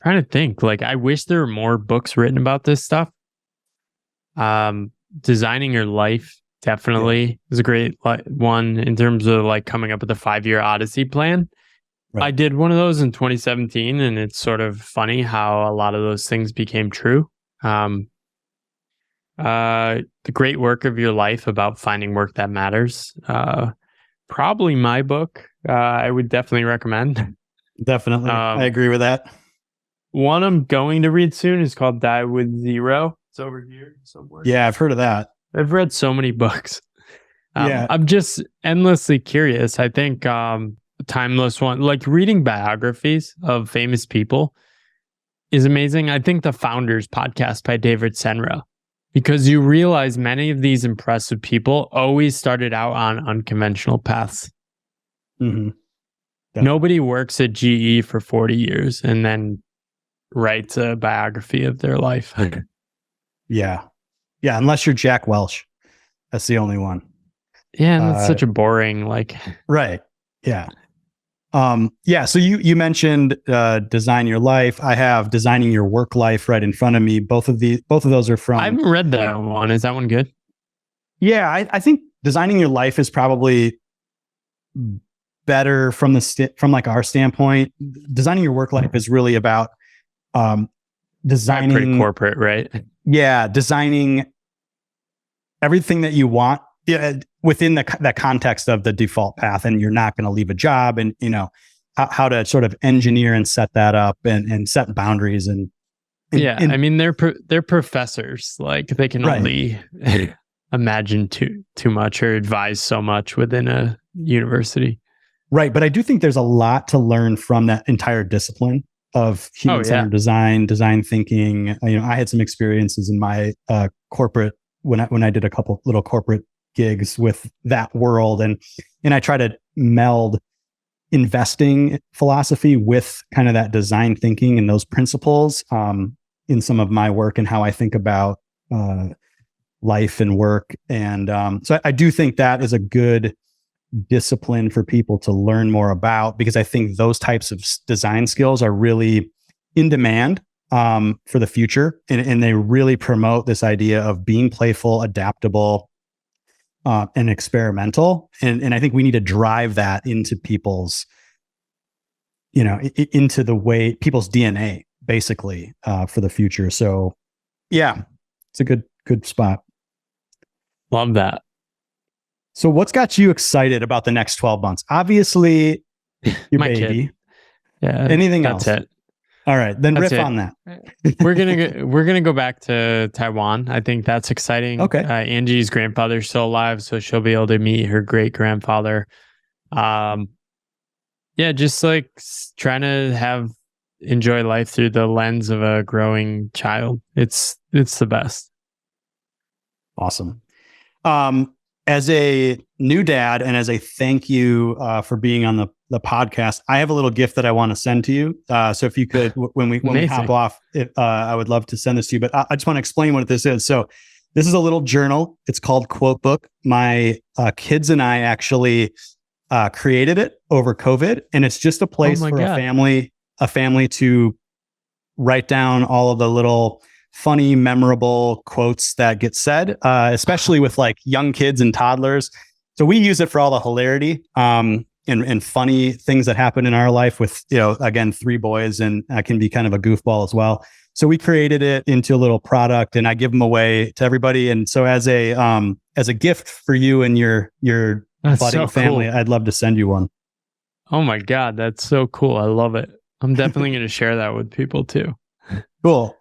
to think, like, I wish there were more books written about this stuff. Designing Your Life definitely is a great one in terms of like coming up with a 5-year Odyssey plan. Right. I did one of those in 2017, and it's sort of funny how a lot of those things became true. The Great Work of Your Life about finding work that matters. Probably my book. I would definitely recommend. Definitely. I agree with that. One I'm going to read soon is called Die with Zero. It's over here somewhere. Yeah, I've heard of that. I've read so many books. I'm just endlessly curious. I think timeless one, like reading biographies of famous people is amazing. I think the Founders podcast by David Senra Because you realize many of these impressive people always started out on unconventional paths. Mm-hmm. Nobody works at GE for 40 years and then writes a biography of their life. Yeah. Yeah. Unless you're Jack Welch. That's the only one. Yeah, and that's such a boring, Right. Yeah. Yeah. So you mentioned design your life. I have designing your work life right in front of me. Both of those are from. I haven't read that one. Is that one good? Yeah, I think designing your life is probably better from like our standpoint. Designing your work life is really about designing. Pretty corporate, right? Yeah, designing everything that you want within the context of the default path, and you're not going to leave a job, and how to sort of engineer and set that up and set boundaries and I mean they're professors, like they can only imagine too much or advise so much within a university. Right, but I do think there's a lot to learn from that entire discipline of human-centered design thinking. I had some experiences in my corporate when I did a couple little corporate gigs with that world, and I try to meld investing philosophy with kind of that design thinking and those principles in some of my work and how I think about life and work. And so I do think that is a good discipline for people to learn more about, because I think those types of design skills are really in demand for the future. And they really promote this idea of being playful, adaptable, and experimental. And I think we need to drive that into people's, into the way people's DNA, basically, for the future. So yeah, it's a good spot. Love that. So what's got you excited about the next 12 months? Obviously, your My baby. Kid. Yeah. Anything else? That's it. All right, then riff on that. We're gonna go back to Taiwan. I think that's exciting. Okay. Angie's grandfather's still alive, so she'll be able to meet her great grandfather. Just like trying to enjoy life through the lens of a growing child. It's the best. Awesome. As a new dad and as a thank you for being on the podcast, I have a little gift that I want to send to you. So if you could, when we hop off, I would love to send this to you. But I just want to explain what this is. So this is a little journal. It's called Quote Book. My kids and I actually created it over COVID, and it's just a place for a family to write down all of the little funny, memorable quotes that get said, especially with like young kids and toddlers. So we use it for all the hilarity and funny things that happen in our life with, again, 3 boys, and I can be kind of a goofball as well. So we created it into a little product, and I give them away to everybody. And so as a gift for you and your budding family, cool. I'd love to send you one. Oh my God, that's so cool. I love it. I'm definitely going to share that with people too. Cool.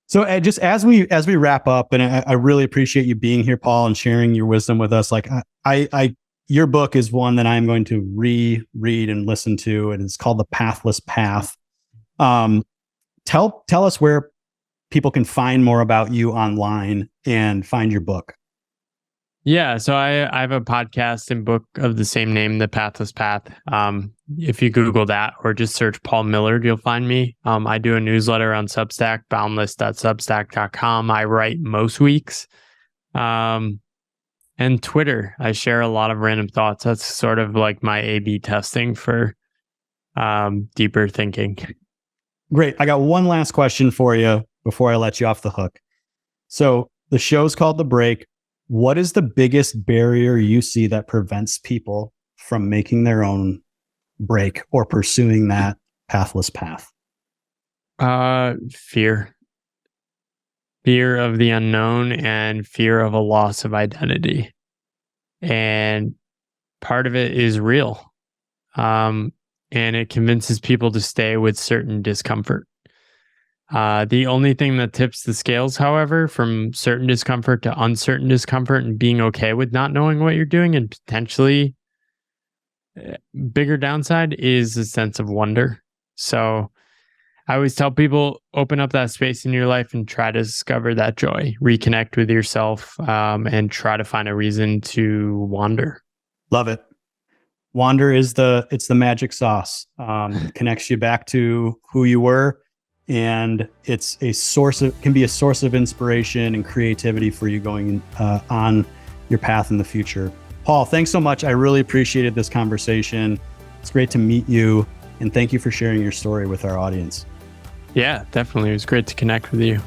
So just as we wrap up, and I really appreciate you being here, Paul, and sharing your wisdom with us. Like your book is one that I'm going to reread and listen to, and it's called The Pathless Path. Tell us where people can find more about you online and find your book. Yeah, so I have a podcast and book of the same name, The Pathless Path. If you Google that or just search Paul Millard, you'll find me. I do a newsletter on Substack, boundless.substack.com. I write most weeks. And Twitter, I share a lot of random thoughts. That's sort of like my A/B testing for deeper thinking. Great. I got one last question for you before I let you off the hook. So the show's called The Break. What is the biggest barrier you see that prevents people from making their own break or pursuing that pathless path? Fear of the unknown and fear of a loss of identity. And part of it is real. And it convinces people to stay with certain discomfort. The only thing that tips the scales, however, from certain discomfort to uncertain discomfort and being okay with not knowing what you're doing and potentially bigger downside is a sense of wonder. So I always tell people, open up that space in your life and try to discover that joy, reconnect with yourself, and try to find a reason to wander. Love it. Wander is the magic sauce. Connects you back to who you were, and can be a source of inspiration and creativity for you going on your path in the future. Paul, thanks so much. I really appreciated this conversation. It's great to meet you, and thank you for sharing your story with our audience. Yeah, definitely. It was great to connect with you.